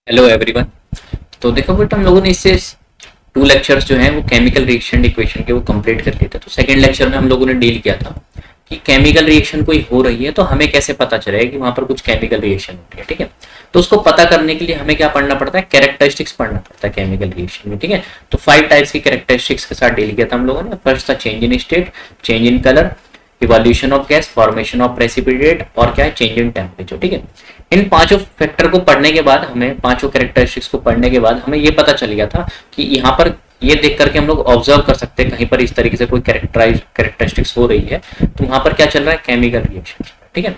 Hello everyone. तो देखो बेटा, हम लोगों ने इससे 2 लेक्चर्स जो हैं वो केमिकल रिएक्शन इक्वेशन के वो कंप्लीट कर लिए थे। तो सेकंड लेक्चर में हम लोगों ने डील किया था कि केमिकल रिएक्शन कोई हो रही है तो हमें कैसे पता चलेगा कि वहां पर कुछ केमिकल रिएक्शन हो रही है। ठीक है, तो उसको पता करने के लिए हमें क्या पढ़ना पड़ता है, कैरेक्टरिस्टिक्स पढ़ना पड़ता है केमिकल रिएक्शन में। ठीक है, तो 5 टाइप्स की कैरेक्टरिस्टिक्स के साथ डील किया था हम लोगों ने। फर्स्ट था change in state, change in colour, evolution of gas, formation of precipitate और क्या है, चेंज इन टेम्परेचर। ठीक है, इन पांचों फैक्टर को पढ़ने के बाद हमें, पांचों कैरेक्टरिस्टिक्स को पढ़ने के बाद हमें ये पता चल गया था कि यहाँ पर ये देख करके हम लोग ऑब्जर्व कर सकते हैं कहीं पर इस तरीके से कोई कैरेक्टरिस्टिक्स हो रही है तो वहां पर क्या चल रहा है, केमिकल रिएक्शन। ठीक है,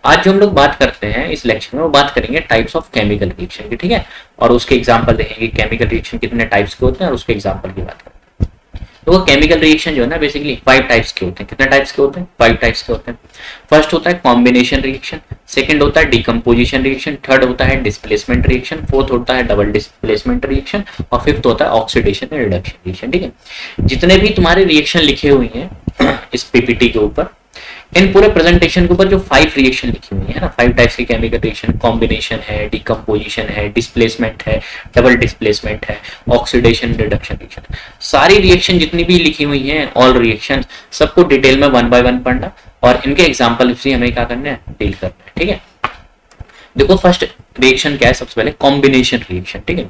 आज जो हम लोग बात करते हैं इस लेक्चर में वो बात करेंगे टाइप्स ऑफ केमिकल रिएक्शन की। ठीक है, और उसके एग्जाम्पल देखेंगे केमिकल रिएक्शन कितने टाइप्स के होते हैं और उसके एग्जाम्पल की बात करेंगे। तो वो केमिकल रिएक्शन जो है ना बेसिकली 5 टाइप्स के होते हैं। कितने टाइप्स के होते हैं? 5 टाइप्स के होते हैं। फर्स्ट होता है कॉम्बिनेशन रिएक्शन, सेकंड होता है डिकम्पोजिशन रिएक्शन, थर्ड होता है डिस्प्लेसमेंट रिएक्शन, फोर्थ होता है डबल डिस्प्लेसमेंट रिएक्शन और फिफ्थ होता है ऑक्सीडेशन एंड रिडक्शन रिएक्शन। ठीक है, जितने भी तुम्हारे रिएक्शन लिखे हुए हैं इस पीपीटी के ऊपर, इन पूरे प्रेजेंटेशन के ऊपर जो 5 रिएक्शन लिखी हुई है ना, 5 टाइप्स की केमिकल रिएक्शन, कॉम्बिनेशन है, डिकम्पोजिशन है, डिस्प्लेसमेंट है, डबल डिस्प्लेसमेंट है, ऑक्सीडेशन रिडक्शन रिएक्शन, सारी रिएक्शन जितनी भी लिखी हुई हैं, ऑल रिएक्शन, सबको डिटेल में 1 बाय 1 पढ़ना और इनके एग्जाम्पल भी हमें क्या करना है, डील करना है। ठीक है, देखो फर्स्ट रिएक्शन क्या है, सबसे पहले कॉम्बिनेशन रिएक्शन। ठीक है,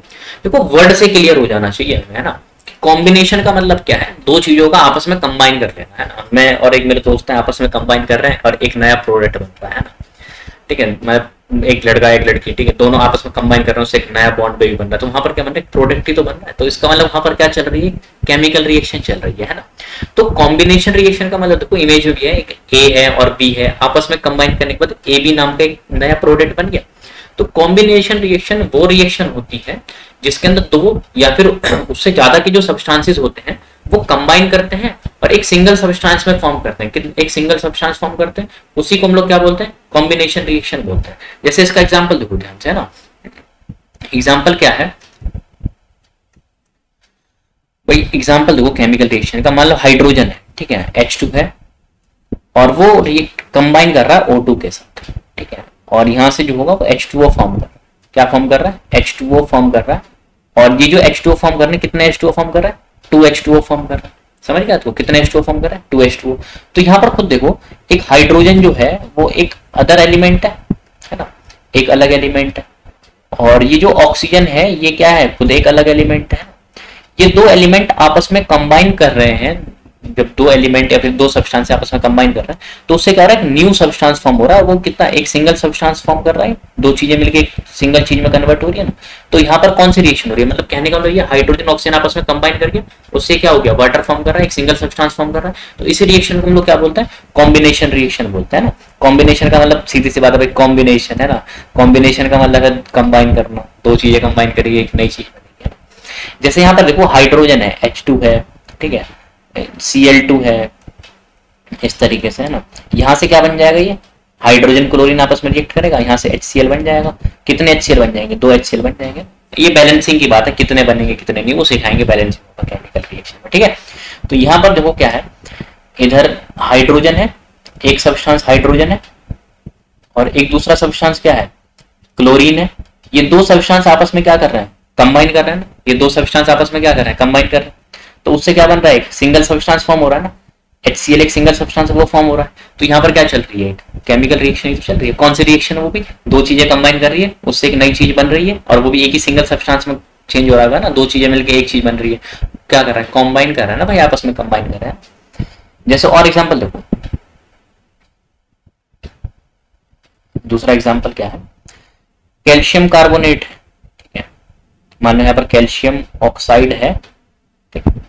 देखो वर्ड से क्लियर हो जाना चाहिए, है ना। कॉम्बिनेशन का मतलब क्या है, दो चीजों का आपस में कंबाइन कर लेना, है ना। मैं और एक मेरे दोस्त हैं, आपस में कंबाइन कर रहे हैं और एक नया प्रोडक्ट बन रहा है ना। ठीक है, मैं एक लड़का एक लड़की, ठीक है, दोनों आपस में कंबाइन कर रहे हैं, उससे एक नया बॉन्ड बेबी बन रहा है, तो वहां पर क्या बन रहा है, प्रोडक्ट ही तो बन रहा है। तो इसका मतलब वहां पर क्या चल रही है, केमिकल रिएक्शन चल रही है ना। तो कॉम्बिनेशन रिएक्शन का मतलब देखो, इमेज हो गया, एक ए है और बी है, आपस में कंबाइन करने के बाद ए बी नाम का एक नया प्रोडक्ट बन गया। तो कॉम्बिनेशन रिएक्शन वो रिएक्शन होती है जिसके अंदर दो या फिर उससे ज्यादा के जो सब्सटेंसेस होते हैं वो कंबाइन करते हैं और एक सिंगल सब्सटेंस में फॉर्म करते हैं, एक सिंगल सब्सटेंस फॉर्म करते हैं, उसी को हम लोग क्या बोलते हैं, कॉम्बिनेशन रिएक्शन बोलते हैं। जैसे इसका एग्जांपल देखो ध्यान से, है ना। एग्जांपल क्या है भाई, एग्जांपल देखो केमिकल रिएक्शन का, मान लो हाइड्रोजन है, ठीक है, H2 है और वो कंबाइन कर रहा है O2 के साथ। ठीक है, और यहां से जो होगा वो H2O फॉर्म कर रहा है। क्या फॉर्म कर रहा है, H2O फॉर्म कर रहा है। और ये जो H2O फॉर्म करने, कितने H2O फॉर्म कर रहा है, 2H2O फॉर्म कर रहा है। समझ गया आपको, कितने H2O फॉर्म कर रहा है, 2H2O। तो यहाँ पर खुद देखो, एक हाइड्रोजन जो है वो एक अदर एलिमेंट है ना, एक अलग एलिमेंट है। और ये जो ऑक्सीजन है ये क्या है, खुद एक अलग एलिमेंट है। ये दो एलिमेंट आपस में कंबाइन कर रहे हैं, जब दो एलिमेंट या फिर दो सब्सटेंस आपस में कंबाइन कर रहे हैं तो उससे क्या हो रहा है, न्यू सब्सटेंस फॉर्म हो रहा है। वो कितना, एक सिंगल सब्सटेंस फॉर्म कर रहा है, दो चीजें मिलकर एक सिंगल चीज में कन्वर्ट हो रही है ना। तो यहाँ पर कौन सी रिएक्शन हो रही है, मतलब कहने का मतलब ये हाइड्रोजन ऑक्सीजन आपस में कंबाइन करके उससे क्या हो गया, वाटर फॉर्म कर रहा है, एक सिंगल सब्सटेंस फॉर्म कर रहा है। तो इस रिएक्शन को हम लोग क्या बोलते हैं, कॉम्बिनेशन रिएक्शन बोलते हैं ना। कॉम्बिनेशन का मतलब सीधी सी बात है भाई, कॉम्बिनेशन है ना, कॉम्बिनेशन का मतलब है कंबाइन करना, दो चीजें कंबाइन करिए एक नई चीज बनेगी। जैसे यहाँ पर देखो हाइड्रोजन है, H2 है, ठीक है, Cl2 है, इस तरीके से, है ना। यहां से क्या बन जाएगा, ये हाइड्रोजन क्लोरीन आपस में रिएक्ट करेगा, यहां से HCl बन जाएगा। कितने HCl बन जाएंगे, 2 HCl बन जाएंगे। ये बैलेंसिंग की बात है, कितने बनेंगे कितने नहीं वो सिखाएंगे बैलेंसिंग केमिकल रिएक्शन में। ठीक है, तो यहां पर देखो क्या है, इधर हाइड्रोजन है, एक सब्सटेंस हाइड्रोजन है और एक दूसरा सब्सटेंस क्या है, क्लोरीन है। ये दो सब्सटेंस आपस में क्या कर रहे हैं, कंबाइन कर रहे हैं ना। ये दो सब्सटेंस आपस में क्या कर रहे हैं, कंबाइन कर रहे हैं। तो उससे क्या बन रहा है, एक सिंगल सब्सटेंस फॉर्म हो रहा है ना, HCl एक सिंगल सब्सटेंस वो फॉर्म हो रहा है। तो यहाँ पर क्या चल रही है, एक केमिकल रिएक्शन ही तो चल रही है। कौन सी रिएक्शन है वो भी, दो चीजें कंबाइन कर रही है, उससे एक नई चीज बन रही है और वो भी एक ही सिंगल सब्सटेंस में चेंज हो रहा है ना, दो चीजें मिलकर एक चीज बन रही है। क्या कर रहा है, कंबाइन कर रहा है ना भाई, आपस में कंबाइन कर रहा है। जैसे और एग्जाम्पल देखो, दूसरा एग्जाम्पल क्या है, कैल्शियम कार्बोनेट, ठीक है, मान लो यहाँ पर कैल्शियम ऑक्साइड है, ठीक है,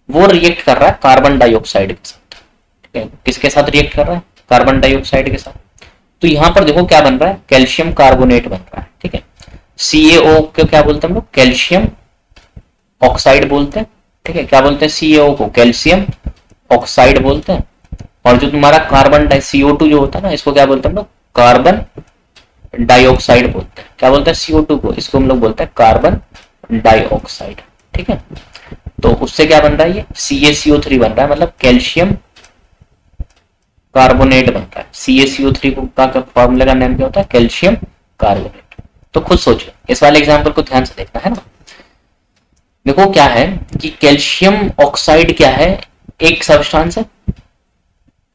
वो रिएक्ट कर रहा है कार्बन डाइऑक्साइड के साथ। ठीक है, किसके साथ रिएक्ट कर रहा है, कार्बन डाइऑक्साइड के साथ। तो यहां पर देखो क्या बन रहा है, कैल्शियम कार्बोनेट बन रहा है। ठीक है, CaO को क्या बोलते हैं हम लोग, कैल्शियम ऑक्साइड बोलते हैं। ठीक है, क्या बोलते हैं, CaO को कैल्शियम ऑक्साइड बोलते हैं। और जो तुम्हारा कार्बन CO2 जो होता है ना, इसको क्या बोलते हैं हम लोग, कार्बन डाइऑक्साइड बोलते हैं। क्या बोलते हैं, CO2 को, इसको हम लोग बोलते हैं कार्बन डाइऑक्साइड। ठीक है, तो उससे क्या बन रहा है, ये CaCO3 बन रहा है, मतलब कैल्शियम कार्बोनेट बन रहा है। CaCO3 का फॉर्मूला का नाम क्या होता है, कैल्शियम कार्बोनेट। तो खुद सोचो, इस वाले एग्जाम्पल को ध्यान से देखना है ना। देखो क्या है कि कैल्शियम ऑक्साइड क्या है, एक सब्सटेंस है,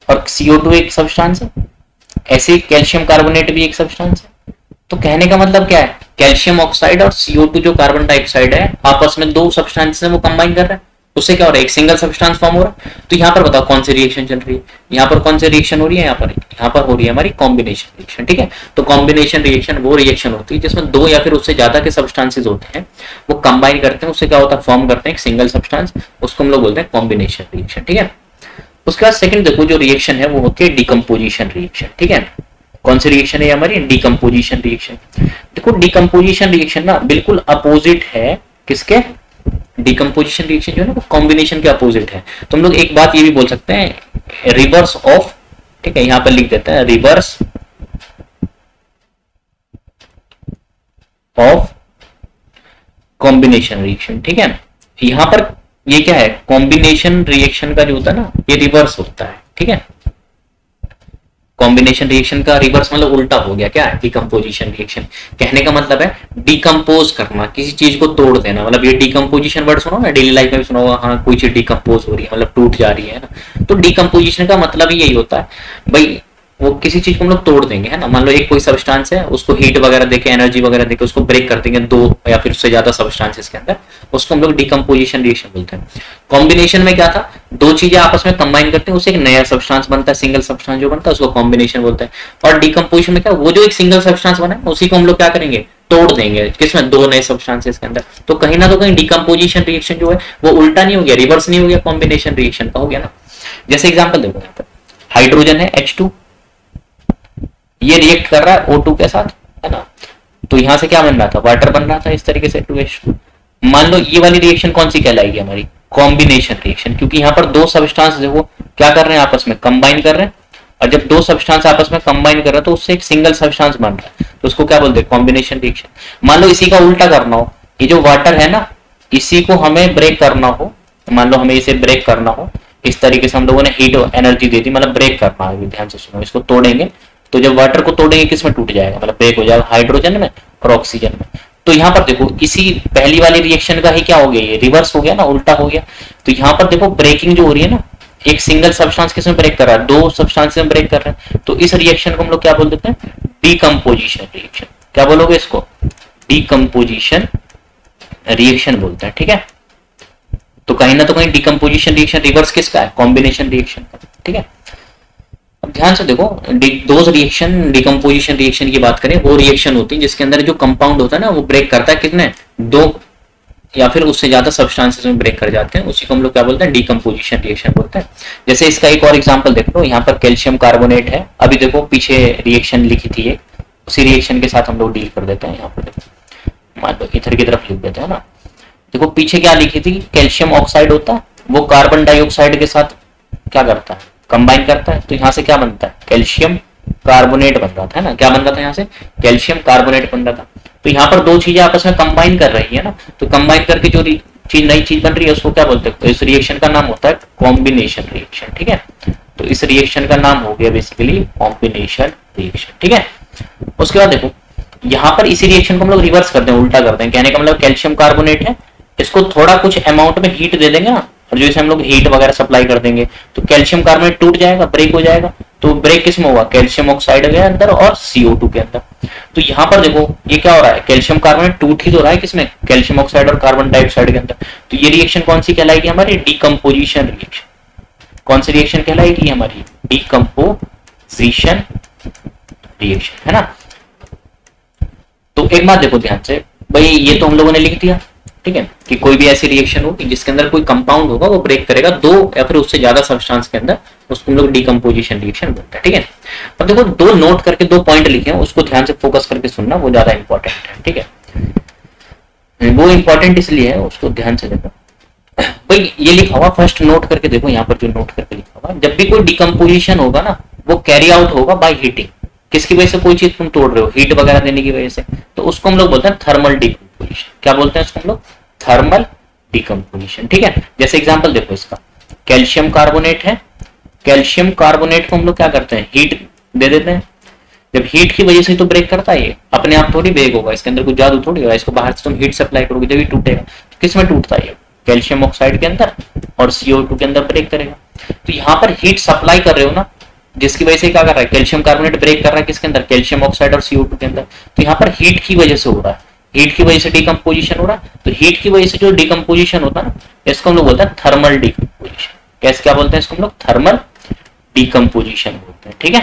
और CO2 एक सब्सटेंस है, ऐसे कैल्शियम कार्बोनेट भी एक सब्सटेंस है। तो कहने का मतलब क्या है, कैल्शियम ऑक्साइड और CO2 जो कार्बन डाइऑक्साइड है आपस में दो सब्सटेंस है वो कंबाइन कर रहे हैं, उससे क्या हो रहा है, एक सिंगल सब्सटेंस फॉर्म हो रहा है। तो यहाँ पर बताओ कौन सी रिएक्शन चल रही है, यहाँ पर कौन सी रिएक्शन हो रही है, यहाँ पर हो रही है हमारी कॉम्बिनेशन रिएक्शन, ठीक है। तो कॉम्बिनेशन रिएक्शन वो रिएक्शन होती है जिसमें दो या फिर उससे ज्यादा के सब्सटेंसेस होते हैं, वो कंबाइन करते हैं, उससे क्या होता है, फॉर्म करते हैं एक सिंगल सब्सटेंस, उसको हम लोग बोलते हैं कॉम्बिनेशन रिएक्शन, ठीक है। उसके बाद सेकंड देखो जो रिएक्शन है वो होती है डिकम्पोजिशन रिएक्शन, ठीक है। कौन सी रिएक्शन है हमारी, डिकम्पोजिशन रिएक्शन। देखो डिकम्पोजिशन रिएक्शन ना बिल्कुल अपोजिट है किसके, डिकम्पोजिशन रिएक्शन जो है ना वो कॉम्बिनेशन के अपोजिट है। तो हम लोग एक बात ये भी बोल सकते हैं रिवर्स ऑफ, ठीक है, यहां पर लिख देते हैं रिवर्स ऑफ कॉम्बिनेशन रिएक्शन, ठीक है। यहां पर ये क्या है, कॉम्बिनेशन रिएक्शन का जो होता है ना ये रिवर्स होता है, ठीक है। कॉम्बिनेशन रिएक्शन का रिवर्स मतलब उल्टा हो गया, क्या है, डिकम्पोजिशन रिएक्शन। कहने का मतलब है डिकम्पोज करना, किसी चीज को तोड़ देना, मतलब ये डिकम्पोजिशन वर्ड सुनो ना, डेली लाइफ में भी सुनो, हाँ कोई चीज डिकम्पोज हो रही है मतलब टूट जा रही है ना। तो डिकम्पोजिशन का मतलब ही यही होता है भाई, वो किसी चीज को हम लोग तोड़ देंगे, है ना। मान लो एक कोई सब्सटेंस है, उसको हीट वगैरह देके, एनर्जी वगैरह देके उसको ब्रेक कर देंगे दो या फिर उससे ज्यादा सब्सटेंसेस के अंदर, उसको हम लोग डिकम्पोजिशन रिएक्शन बोलते हैं। कॉम्बिनेशन में क्या था, दो चीजें आपस में कंबाइन करते हैं, उससे एक नया सब्सटेंस बनता है, सिंगल सब्सटेंस जो बनता है उसको कॉम्बिनेशन बोलते हैं। और डिकम्पोजिशन में क्या, वो जो एक सिंगल सब्सटेंस बना है उसी को हम लोग क्या करेंगे, तोड़ देंगे, किसमें, दो नए सब्सटेंसेस के अंदर। तो कहीं ना तो कहीं डिकम्पोजिशन रिएक्शन जो है वो उल्टा नहीं हो गया, रिवर्स नहीं हो गया, कॉम्बिनेशन रिएक्शन का हो गया ना। जैसे एग्जाम्पल देखो, यहाँ पर हाइड्रोजन है H2, ये रिएक्ट कर रहा है O2 के साथ, है ना। तो यहां से क्या बन रहा था, वाटर बन रहा था इस तरीके से 2H2। मान लो ये वाली रिएक्शन कौन सी कहलाएगी, हमारी कॉम्बिनेशन रिएक्शन, क्योंकि यहाँ पर दो सब्सटेंस वो क्या कर रहे हैं, आपस में कंबाइन कर रहे हैं। और जब दो सब्सटेंस आपस में कंबाइन कर रहे हैं तो उससे एक सिंगल सब्सटेंस बन रहा है, तो उसको क्या बोलते हैं, कॉम्बिनेशन रिएक्शन। मान लो इसी का उल्टा करना हो, ये जो वाटर है ना इसी को हमें ब्रेक करना हो, मान लो हमें इसे ब्रेक करना हो, इस तरीके से हम लोगों ने हीट एनर्जी दे दी, मतलब ब्रेक करना है, ध्यान से सुनो, इसको तोड़ेंगे तो जब वाटर को तोड़ेंगे किस में टूट जाएगा, मतलब ब्रेक हो जाएगा, हाइड्रोजन में और ऑक्सीजन में। तो यहाँ पर देखो इसी पहली वाली रिएक्शन का ही क्या हो गया, ये रिवर्स हो गया ना, उल्टा हो गया। तो यहाँ पर देखो ब्रेकिंग जो हो रही है ना, एक सिंगल सब्सटेंस किसमें ब्रेक कर रहा है, दो सब्सटेंस में ब्रेक कर रहे हैं। तो इस रिएक्शन को हम लोग क्या बोल देते हैं, डिकम्पोजिशन रिएक्शन। क्या बोलोगे इसको, डिकम्पोजिशन रिएक्शन बोलते हैं, ठीक है। तो कहीं ना तो कहीं डिकम्पोजिशन रिएक्शन रिवर्स किसका है, कॉम्बिनेशन रिएक्शन का, ठीक है। अब ध्यान से देखो, दो रिएक्शन, डिकम्पोजिशन रिएक्शन की बात करें, वो रिएक्शन होती है जिसके अंदर जो कंपाउंड होता है ना वो ब्रेक करता है कितने, दो या फिर उससे ज्यादा सब्सटेंसेस में ब्रेक कर जाते हैं, उसी को हम लोग क्या बोलते हैं, डिकम्पोजिशन रिएक्शन बोलते हैं। जैसे इसका एक और एग्जांपल देख लो, यहाँ पर कैल्शियम कार्बोनेट है, अभी देखो पीछे रिएक्शन लिखी थी एक, उसी रिएक्शन के साथ हम लोग डील कर देते हैं। यहाँ पर देखो मान लो इधर की तरफ लिख देते हैं ना, देखो पीछे क्या लिखी थी, कैल्शियम ऑक्साइड होता है, वो कार्बन डाइऑक्साइड के साथ क्या करता है, कंबाइन करता है। तो यहाँ से क्या बनता है, कैल्शियम कार्बोनेट बन रहा था, है ना, क्या बन रहा था यहाँ से, कैल्शियम कार्बोनेट बन रहा था। तो यहाँ पर दो चीजें आपस में कंबाइन कर रही है ना, तो कंबाइन करके जो चीज नई चीज बन रही है उसको क्या बोलते हैं, तो इस रिएक्शन का नाम होता है कॉम्बिनेशन रिएक्शन, ठीक है। तो इस रिएक्शन का नाम हो गया बेसिकली कॉम्बिनेशन रिएक्शन, ठीक है। उसके बाद देखो यहाँ पर इसी रिएक्शन को हम लोग रिवर्स करते हैं, उल्टा करते हैं। कहने का मतलब कैल्शियम कार्बोनेट है, इसको थोड़ा कुछ अमाउंट में हीट दे देंगे ना, और जो इसे हम लोग हीट वगैरह सप्लाई कर देंगे तो कैल्शियम कार्बोनेट टूट जाएगा, ब्रेक हो जाएगा। तो ब्रेक किस में हुआ, कैल्शियम ऑक्साइड के अंदर और CO2 के अंदर। तो यहाँ पर देखो ये क्या हो रहा है, कैल्शियम कार्बोनेट टूट ही तो रहा है किसमें, कैल्शियम ऑक्साइड और कार्बन डाइऑक्साइड के अंदर। तो ये रिएक्शन कौन सी कहलाएगी हमारी, डिकम्पोजिशन रिएक्शन। कौन सी रिएक्शन कहलाएगी हमारी, डिकम्पोजिशन रिएक्शन, है ना। तो एक बात देखो ध्यान से भाई, ये तो हम लोगों ने लिख दिया, ठीक है, कि कोई भी ऐसी रिएक्शन होगी जिसके अंदर कोई कंपाउंड होगा वो ब्रेक करेगा दो या फिर उससे ज्यादा सब्सटेंस के अंदर, उसको हम लोग डिकम्पोजिशन रिएक्शन बोलते हैं, ठीक है। अब देखो दो नोट करके दो पॉइंट लिखे हैं, उसको ध्यान से फोकस करके सुनना, वो ज्यादा इंपॉर्टेंट है, ठीक है। वो इंपॉर्टेंट इसलिए है, उसको ध्यान से देखो भाई। ये लिखा हुआ फर्स्ट नोट करके देखो, यहाँ पर जो नोट करके लिखा हुआ, जब भी कोई डिकम्पोजिशन होगा ना वो कैरी आउट होगा बाय हीटिंग। किसकी वजह से कोई चीज तुम तोड़ रहे हो, हीट वगैरह देने की वजह से, तो उसको हम लोग बोलते हैं थर्मल डिकम्पोजिशन। क्या बोलते हैं उसको हम लोग, थर्मल डिकम्पोजिशन, ठीक है। जैसे एग्जांपल देखो इसका, कैल्शियम कार्बोनेट है, कैल्शियम कार्बोनेट को हम लोग क्या करते हैं, हीट दे देते हैं, जब हीट की वजह से तो ब्रेक करता है, ये अपने आप थोड़ी ब्रेक होगा, इसके अंदर कुछ जादू थोड़ी होगा, इसको बाहर से तुम हीट सप्लाई करोगे जब ये टूटेगा। तो किस में टूटता है? कैल्शियम ऑक्साइड के अंदर और CO2 के अंदर ब्रेक करेगा। तो यहाँ पर हीट सप्लाई कर रहे हो ना, जिसकी वजह से क्या कर रहा है, कैल्शियम कार्बोनेट ब्रेक कर रहा है किसके अंदर, कैल्शियम ऑक्साइड और CO2 के अंदर। तो यहाँ पर हीट की वजह से हो रहा है, हीट की वजह से डिकम्पोजिशन हो रहा है। तो हीट की वजह से जो डिकम्पोजिशन होता है ना, इसको हम लोग बोलते हैं थर्मल डिकम्पोजिशन। कैसे क्या बोलते हैं इसको हम लोग? थर्मल डिकम्पोजिशन बोलते हैं। ठीक है,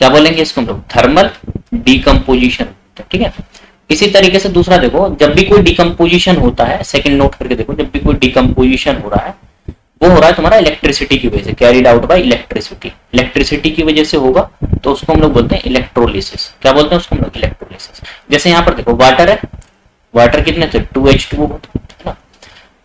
क्या बोलेंगे इसको हम लोग? Thermal decomposition. ठीक है, इसी तरीके से दूसरा देखो, जब भी कोई डिकम्पोजिशन होता है, सेकंड नोट करके देखो, जब भी कोई डिकम्पोजिशन हो रहा है वो हो रहा है तुम्हारा इलेक्ट्रिसिटी की वजह से, carried out by electricity. Electricity की वजह से होगा तो उसको हम लोग बोलते हैं इलेक्ट्रोलिसिस। क्या बोलते हैं उसको हम लोग? इलेक्ट्रोलिसिस। जैसे यहाँ पर देखो वाटर है, वाटर कितने थे? 2H2O है ना।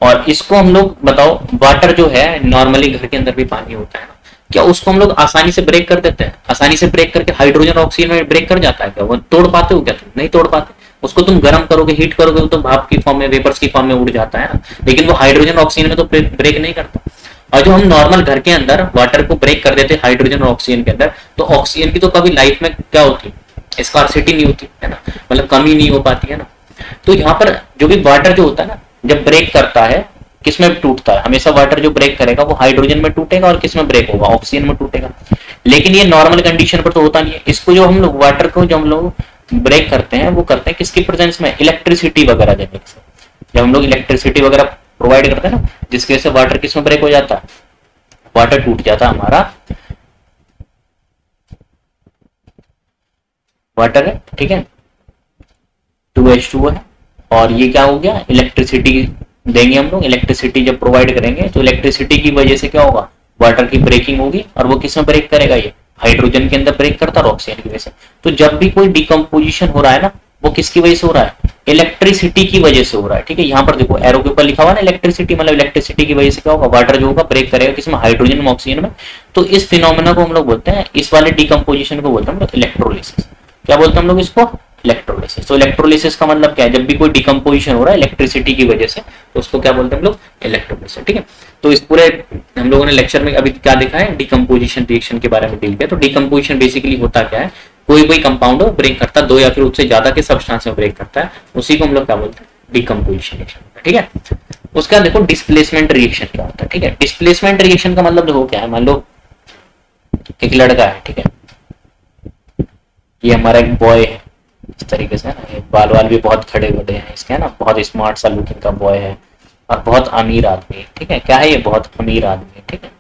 और इसको हम लोग बताओ, वाटर जो है नॉर्मली घर के अंदर भी पानी होता है ना, क्या उसको हम लोग आसानी से ब्रेक कर देते हैं? आसानी से ब्रेक करके हाइड्रोजन ऑक्सीजन में ब्रेक कर जाता है क्या? वो तोड़ पाते हो क्या तुम? नहीं तोड़ पाते। उसको तुम गर्म करोगे, हीट करोगे तो भाप की फॉर्म में, वेपर्स की फॉर्म में उड़ जाता है ना, लेकिन वो हाइड्रोजन ऑक्सीजन में तो ब्रेक नहीं करता। और जो हम नॉर्मल घर के अंदर वाटर को ब्रेक कर देते हाइड्रोजन और ऑक्सीजन के अंदर, तो ऑक्सीजन की तो कभी लाइफ में क्या होती है, स्कार्सिटी नहीं होती है ना, मतलब कमी नहीं हो पाती है ना। तो यहाँ पर जो भी वाटर जो होता है ना, जब ब्रेक करता है किसमें टूटता है? हमेशा वाटर जो ब्रेक करेगा वो हाइड्रोजन में टूटेगा, और किसमें ब्रेक होगा? ऑक्सीजन में टूटेगा। लेकिन ये नॉर्मल कंडीशन पर तो होता नहीं है। इसको जो हम लोग वाटर को जो हम लोग ब्रेक करते हैं वो करते हैं किसकी प्रेजेंस में? इलेक्ट्रिसिटी वगैरह देने से। जब हम लोग इलेक्ट्रिसिटी वगैरह प्रोवाइड करते हैं ना, जिसकी वजह से वाटर किसमें ब्रेक हो जाता है? वाटर टूट जाता है हमारा, वाटर है, ठीक है, 2H2O है, और ये क्या हो गया? इलेक्ट्रिसिटी देंगे हम लोग। इलेक्ट्रिसिटी जब प्रोवाइड करेंगे तो इलेक्ट्रिसिटी की वजह से क्या होगा? वाटर की ब्रेकिंग होगी, और वो किसमें ब्रेक करेगा? ये हाइड्रोजन के अंदर ब्रेक करता है और ऑक्सीजन की वजह से। तो जब भी कोई डिकम्पोजिशन हो रहा है ना, वो किसकी वजह से हो रहा है? इलेक्ट्रिसिटी की वजह से हो रहा है। ठीक है, यहाँ पर देखो एरो के ऊपर लिखा हुआ है ना इलेक्ट्रिसिटी, मतलब इलेक्ट्रिसिटी की वजह से क्या होगा? वाटर जो होगा ब्रेक करेगा किसमें? हाइड्रोजन में, ऑक्सीजन में। तो इस फिनोमेना को हम लोग बोलते हैं, इस वाले डिकम्पोजिशन को बोलते हैं हम लोग इलेक्ट्रोलिसिस। क्या बोलते हैं हम लोग इसको? इलेक्ट्रोलिसिस। तो इलेक्ट्रोलिसिस का मतलब क्या है? जब भी कोई डिकम्पोजिशन हो रहा है इलेक्ट्रिसिटी की वजह से, तो उसको क्या बोलते हैं हम लोग? इलेक्ट्रोलिसिस। ठीक है, तो इस पूरे हम लोगों ने लेक्चर में अभी क्या देखा है? डिकम्पोजिशन रिएक्शन के बारे में डील किया। तो डिकम्पोजिशन बेसिकली होता क्या है? कोई कंपाउंड हो ब्रेक करता है, दो या फिर उससे ज्यादा के सब्सटेंस में ब्रेक करता है, उसी को हम लोग क्या बोलते हैं? Decomposition reaction. ठीक है, उसका देखो डिस्प्लेसमेंट रिएक्शन क्या होता है। ठीक है, डिस्प्लेसमेंट रिएक्शन का मतलब देखो क्या है? मान लो एक लड़का है, ठीक है, ये हमारा एक बॉय है, इस तरीके से ना, बाल वाल भी बहुत खड़े बड़े हैं इसके, है ना, बहुत स्मार्ट सा लुकिंग का बॉय है, और बहुत अमीर आदमी है। ठीक है, क्या है ये? बहुत अमीर आदमी है। ठीक है,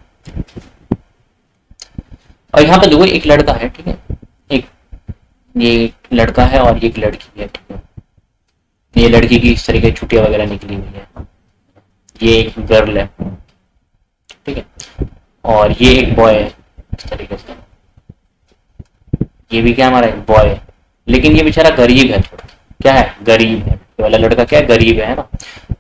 और यहाँ पे देखो एक लड़का है, ठीक है, ये एक लड़का है और ये एक लड़की है। ठीक है, ये लड़की की इस तरीके छुट्टियां वगैरह निकली हुई है, ये एक गर्ल है, ठीक है, और ये एक बॉय है इस तरीके से, ये भी क्या हमारा एक बॉय है, लेकिन ये बेचारा गरीब है थोड़ा। क्या है? गरीब है। ये वाला लड़का क्या है? गरीब है ना।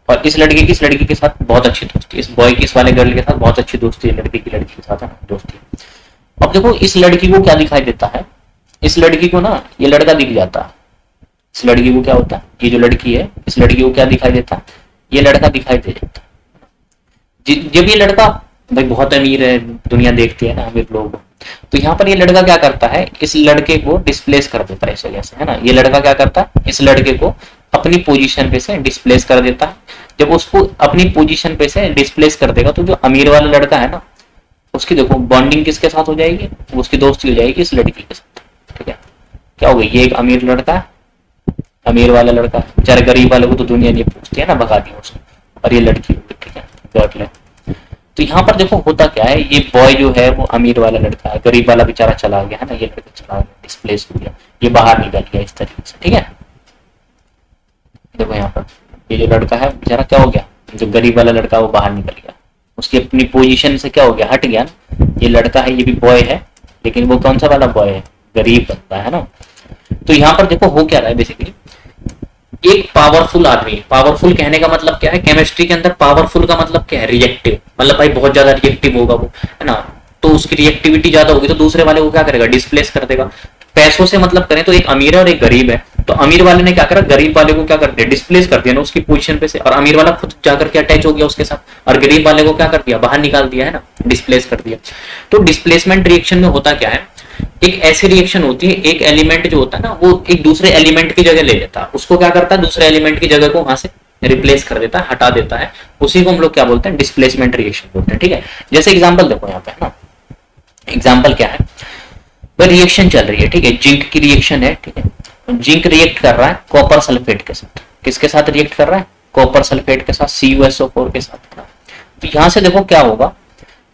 और इस लड़के की इस लड़की के साथ बहुत अच्छी दोस्ती, इस बॉय की इस वाले गर्ल के साथ बहुत अच्छी दोस्ती है, लड़की की लड़की के साथ है ना दोस्ती। अब देखो इस लड़की को क्या दिखाई देता है? इस लड़की को ना ये लड़का दिख जाता है। इस लड़की को क्या होता है? ये जो लड़की है, इस लड़की को क्या दिखाई देता है? ये लड़का दिखाई दे जाता है। जब ये लड़का भाई बहुत अमीर है, दुनिया देखती है ना अमीर लोग, तो यहाँ पर ये लड़का क्या करता है? इस लड़के को डिस्प्लेस कर देता है इस वजह से, है ना। ये लड़का क्या करता है? इस लड़के को अपनी पोजीशन पे से डिस्प्लेस कर देता है। जब उसको अपनी पोजीशन पे से डिस्प्लेस कर देगा तो जो अमीर वाला लड़का है ना, उसकी देखो बॉन्डिंग किसके साथ हो जाएगी? उसकी दोस्ती हो जाएगी इस लड़की के साथ। ठीक है, क्या हो गई? ये एक अमीर लड़का है, अमीर वाला लड़का, बेचारे गरीब वाले को तो दुनिया नहीं पूछती है ना, भगा दिया उसको, और ये लड़की, ठीक है, गर्ल है। तो यहाँ पर देखो होता क्या है? ये बॉय जो है वो अमीर वाला लड़का है, गरीब वाला बेचारा चला गया है ना, ये लड़का चला गया, डिस्प्लेस हो गया, ये बाहर निकल गया इस तरीके से। ठीक है, देखो यहाँ पर ये जो लड़का है बेचारा क्या हो गया? जो गरीब वाला लड़का वो बाहर निकल गया, उसकी अपनी पोजीशन से क्या हो गया? हट गया ना। ये लड़का है, ये भी बॉय है, लेकिन वो कौन सा वाला बॉय है? गरीब बनता है ना। तो यहाँ पर देखो हो क्या रहा है? बेसिकली एक पावरफुल आदमी, पावरफुल कहने का मतलब क्या है? केमिस्ट्री के अंदर पावरफुल का मतलब क्या है? रिएक्टिव, मतलब भाई बहुत ज्यादा रिएक्टिव होगा वो, है ना। तो उसकी रिएक्टिविटी ज्यादा होगी तो दूसरे वाले को क्या करेगा? डिस्प्लेस कर देगा। पैसों से मतलब करें तो एक अमीर है और एक गरीब है, तो अमीर वाले ने क्या करा, गरीब वाले को क्या कर दिया, डिस्प्लेस कर दिया ना उसकी पोजीशन पे से, और अमीर वाला खुद जाकर के अटैच हो गया उसके साथ, और गरीब वाले को क्या कर दिया, बाहर निकाल दिया है ना, डिस्प्लेस कर दिया। तो डिस्प्लेसमेंट रिएक्शन में होता क्या है, एक ऐसी रिएक्शन होती है, एक एलिमेंट जो होता है ना वो एक दूसरे एलिमेंट की जगह ले लेता है, उसको क्या करता है, दूसरे एलिमेंट की जगह को वहां से रिप्लेस कर देता है, हटा देता है, उसी को हम लोग क्या बोलते हैं, डिस्प्लेसमेंट रिएक्शन बोलते हैं। ठीक है, जैसे एग्जांपल देखो यहाँ पे ना, एग्जांपल क्या है, वह रिएक्शन चल रही है, ठीक है, जिंक की रिएक्शन है, ठीक है, जिंक रिएक्ट कर रहा है कॉपर सल्फेट के साथ, किसके साथ रिएक्ट कर रहा है, कॉपर सल्फेट के साथ, CuSO4 के साथ। तो यहां से देखो क्या होगा,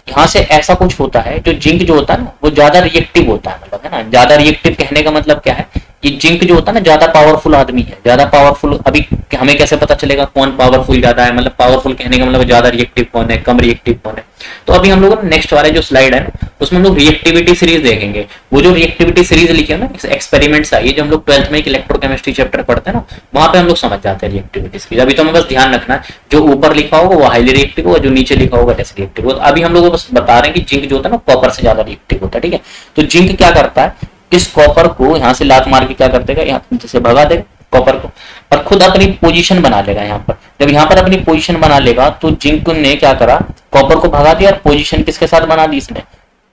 यहाँ से ऐसा कुछ होता है, जो जिंक जो होता है ना वो ज्यादा रिएक्टिव होता है, मतलब है ना, ज्यादा रिएक्टिव कहने का मतलब क्या है कि जिंक जो होता है ना ज्यादा पावरफुल आदमी है, ज्यादा पावरफुल। अभी हमें कैसे पता चलेगा कौन पावरफुल ज्यादा है, मतलब पावरफुल कहने का मतलब ज्यादा रिएक्टिव कौन है, कम रिएक्टिव कौन है। तो अभी हम लोग नेक्स्ट वाले जो स्लाइड है ना उसमें हम लोग रिएक्टिविटी सीरीज देखेंगे। वो जो रिएक्टिविटी सीरीज लिखी है ना, एक्सपेरिमेंट्स आई है, जो हम लोग 12th में एक इलेक्ट्रोकेमिस्ट्री चैप्टर पढ़ते हैं ना, वहां पे हम लोग समझ जाते हैं रिएक्टिविटी सीरीज। अभी तो हमें बस ध्यान रखना है, जो ऊपर लिखा होगा वो हाईली रिएक्टिव होगा, जो नीचे लिखा होगा लेस रिएक्टिव होगा। अभी हम लोग बस बता रहे हैं कि जिंक जो होता है ना कॉपर से ज्यादा रिएक्टिव होता है। ठीक है, तो जिंक क्या करता है, इस कॉपर को यहाँ से लात मार के क्या कर देगा, यहाँ जैसे भगा देगा कॉपर को, और खुद अपनी पोजीशन बना लेगा यहाँ पर। जब यहाँ पर अपनी पोजीशन बना लेगा तो जिंक ने क्या करा, कॉपर को भगा दिया और पोजीशन किसके साथ बना दी इसने,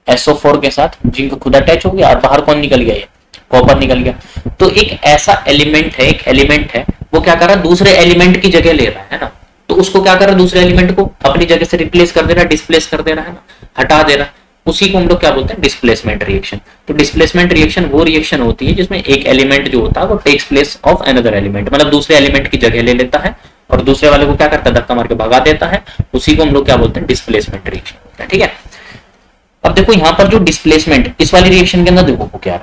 SO4 के साथ। जिंक खुद अटैच हो गया और बाहर कौन निकल गया, ये कॉपर निकल गया। तो एक ऐसा एलिमेंट है, एक एलिमेंट है वो क्या कर रहा है, दूसरे एलिमेंट की जगह ले रहा है ना, तो उसको क्या कर रहा है, दूसरे एलिमेंट को अपनी जगह से रिप्लेस कर दे रहा है, डिस्प्लेस कर दे रहा है ना, हटा दे रहा है। उसी को हम लोग क्या बोलते हैं, डिस्प्लेसमेंट रिएक्शन। तो डिस्प्लेसमेंट रिएक्शन वो रिएक्शन होती है जिसमें एक एलिमेंट जो होता है वो takes place of another element, मतलब दूसरे एलिमेंट की जगह ले लेता है और दूसरे वाले को क्या करता है, धक्का मार के भगा देता है। उसी को हम लोग क्या बोलते हैं, डिस्प्लेसमेंट रिएक्शन बोलते हैं। ठीक है, अब देखो यहाँ पर जो डिस्प्लेसमेंट इस वाली रिएक्शन के अंदर देखो वो क्या है।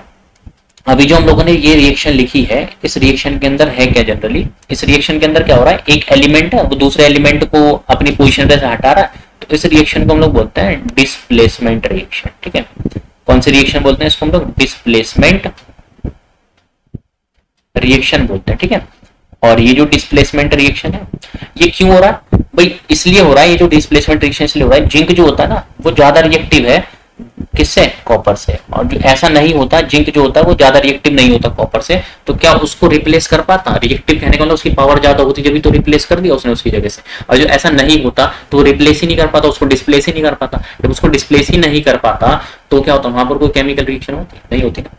अभी जो हम लोगों ने ये रिएक्शन लिखी है, इस रिएक्शन के अंदर है क्या, जनरली इस रिएक्शन के अंदर क्या हो रहा है, एक एलिमेंट है वो दूसरे एलिमेंट को अपनी पोजीशन पे से हटा रहा है, तो इस रिएक्शन को हम लोग बोलते हैं डिस्प्लेसमेंट रिएक्शन। ठीक है, कौन सी रिएक्शन बोलते हैं इसको हम लोग, डिस्प्लेसमेंट रिएक्शन बोलते हैं। ठीक है, और ये जो डिस्प्लेसमेंट रिएक्शन है ये क्यों हो रहा है भाई, इसलिए हो रहा है, ये जो डिस्प्लेसमेंट रिएक्शन इसलिए हो रहा है, जिंक जो होता है ना वो ज्यादा रिएक्टिव है किससे, कॉपर से। और जो ऐसा नहीं होता, जिंक जो होता है वो ज्यादा रिएक्टिव नहीं होता कॉपर से, तो क्या उसको रिप्लेस कर पाता, रिएक्टिव कहने का मतलब उसकी पावर ज्यादा होती जब तो रिप्लेस कर दिया उसने उसकी जगह से। और जो ऐसा नहीं होता तो रिप्लेस ही नहीं कर पाता, उसको डिस्प्लेस ही नहीं कर पाता। जब उसको डिस्प्लेस ही नहीं कर पाता तो क्या होता, वहां पर कोई केमिकल रिएक्शन होती नहीं होती ना।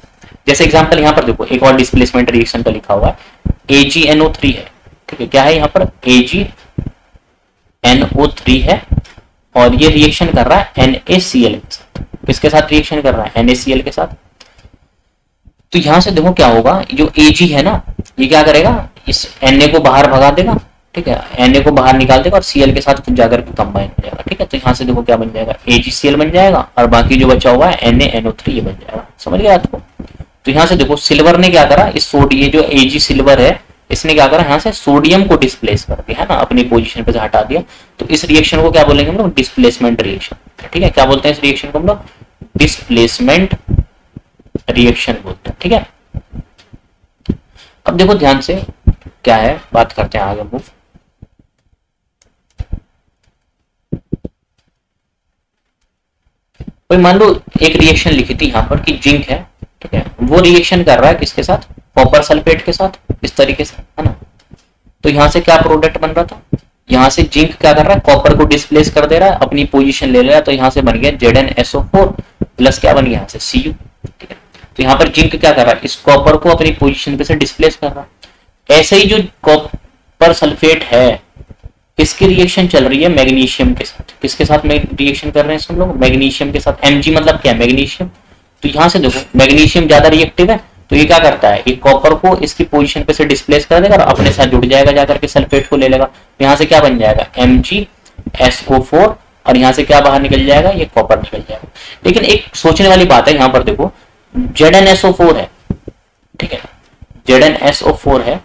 जैसे एग्जाम्पल यहाँ पर देखो, एक और डिस्प्लेसमेंट रिएक्शन का लिखा हुआ है, AgNO3 है। ठीक है, क्या है यहाँ पर, AgNO3 है और ये रिएक्शन कर रहा है NaCl के साथ। किसके साथ रिएक्शन कर रहा है, NaCl के साथ। तो यहां से देखो क्या होगा, जो Ag है ना ये क्या करेगा, इस Na को बाहर भगा देगा। ठीक है, Na को बाहर निकाल देगा और Cl के साथ जाकर के कंबाइन हो जाएगा। ठीक है, तो यहाँ से देखो क्या बन जाएगा, AgCl बन जाएगा और बाकी जो बचा हुआ है NaNO3 ये बन जाएगा। समझ गया आपको। तो यहाँ से देखो सिल्वर ने क्या करा, इस ये जो Ag सिल्वर है इसने क्या करा, यहाँ से सोडियम को डिस्प्लेस कर दिया है ना, अपनी पोजीशन पे से हटा दिया। तो इस रिएक्शन को क्या बोलेंगे हम लोग, डिस्प्लेसमेंट रिएक्शन। ठीक है, क्या बोलते हैं इस रिएक्शन को हम लोग, डिस्प्लेसमेंट रिएक्शन बोलते हैं। ठीक है, अब देखो ध्यान से क्या है, बात करते हैं आगे मूव। कोई मान लो एक रिएक्शन लिखी थी यहाँ पर कि जिंक है, ठीक है, वो रिएक्शन कर रहा है किसके साथ, कॉपर सल्फेट के साथ, इस तरीके से है ना। तो यहाँ से क्या प्रोडक्ट बन रहा था, यहाँ से जिंक क्या कर रहा है, कॉपर को डिस्प्लेस कर दे रहा है, अपनी पोजीशन ले ले रहा है। तो यहाँ से बन गया ZnSO4 प्लस क्या बन गया यहाँ से Cu। ठीक है, तो यहाँ पर जिंक क्या कर रहा है, इस कॉपर को अपनी पोजीशन पे से डिस्प्लेस कर रहा है। ऐसे ही जो कॉपर सल्फेट है इसकी रिएक्शन चल रही है मैग्नीशियम के साथ। किसके साथ रिएक्शन कर रहे हैं हम लोग, मैग्नीशियम के साथ। Mg मतलब क्या है, मैग्नीशियम। तो यहाँ से देखो मैग्नीशियम ज्यादा रिएक्टिव है, तो ये क्या करता है, ये कॉपर को इसकी पोजीशन पे से डिस्प्लेस कर देगा और अपने साथ जुड़ जाएगा, जाकर के सल्फेट को ले लेगा। तो यहाँ से क्या बन जाएगा, MgSO4 और यहाँ से क्या बाहर निकल जाएगा, ये कॉपर निकल जाएगा। लेकिन एक सोचने वाली बात है, यहाँ पर देखो ZnSO4 है। ठीक है, ZnSO4 है,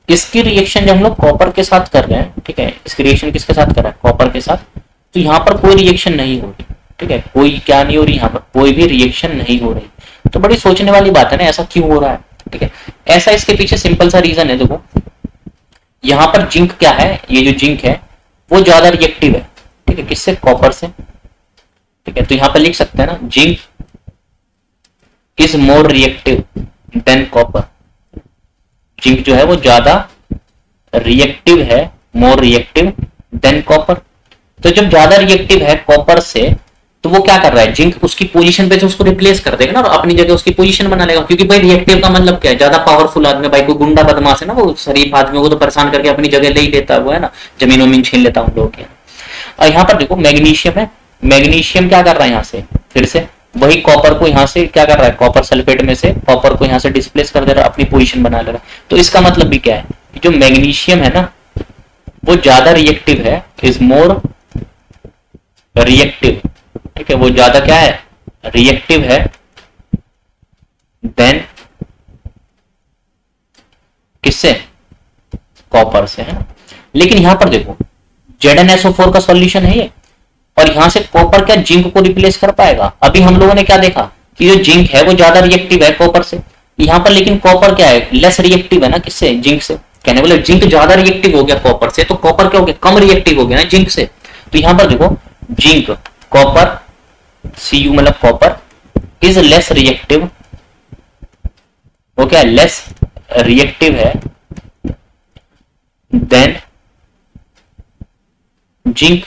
इसकी रिएक्शन जब हम लोग कॉपर के साथ कर रहे हैं, ठीक है, इसकी रिएक्शन किसके साथ कर रहा है, कॉपर के साथ। तो यहाँ पर कोई रिएक्शन नहीं हो रही। ठीक है, कोई क्या नहीं हो रही, यहाँ पर कोई भी रिएक्शन नहीं हो रही। तो बड़ी सोचने वाली बात है ना, ऐसा क्यों हो रहा है। ठीक है, ऐसा इसके पीछे सिंपल सा रीजन है। देखो यहाँ पर जिंक क्या है, ये जो जिंक है वो ज्यादा रिएक्टिव है। ठीक है, किससे, कॉपर से। ठीक है, तो यहाँ पर लिख सकते हैं ना, zinc is more reactive than copper. Zinc जो है वो ज्यादा रिएक्टिव है, मोर रिएक्टिव देन कॉपर। तो जब ज्यादा रिएक्टिव है कॉपर से, तो वो क्या कर रहा है, जिंक उसकी पोजीशन पे से उसको रिप्लेस कर देगा ना और अपनी जगह उसकी पोजीशन बना लेगा। क्योंकि भाई रिएक्टिव का मतलब क्या है, ज्यादा पावरफुल आदमी, भाई कोई गुंडा बदमाश है ना, वो शरीफ आदमियों को तो परेशान करके अपनी जगह ले ही लेता है, वो है ना, जमीन वमीन छीन लेता है उन लोगों की। और यहाँ पर देखो मैग्नीशियम है, मैग्नीशियम क्या कर रहा है यहाँ से, फिर से वही कॉपर को यहाँ से क्या कर रहा है, कॉपर सल्फेट में से कॉपर को यहाँ से डिस्प्लेस कर दे रहा है, अपनी पोजीशन बना ले रहा है। तो इसका मतलब भी क्या है कि जो मैग्नीशियम है ना वो ज्यादा रिएक्टिव है, इज मोर रिएक्टिव, ठीक है, वो ज्यादा क्या है, रिएक्टिव है देन किससे, कॉपर से, है ना। लेकिन यहां पर देखो ZnSO4 का सॉल्यूशन है ये, और यहां से कॉपर क्या जिंक को रिप्लेस कर पाएगा। अभी हम लोगों ने क्या देखा कि जो जिंक है वो ज्यादा रिएक्टिव है कॉपर से, यहां पर लेकिन कॉपर क्या है, लेस रिएक्टिव है ना किससे, जिंक से। कहने बोले जिंक ज्यादा रिएक्टिव हो गया कॉपर से, तो कॉपर क्या हो गया, कम रिएक्टिव हो गया ना जिंक से। तो यहां पर देखो जिंक कॉपर Cu मतलब कॉपर इज लेस रिएक्टिव, वो क्या है, लेस रिएक्टिव है देन जिंक।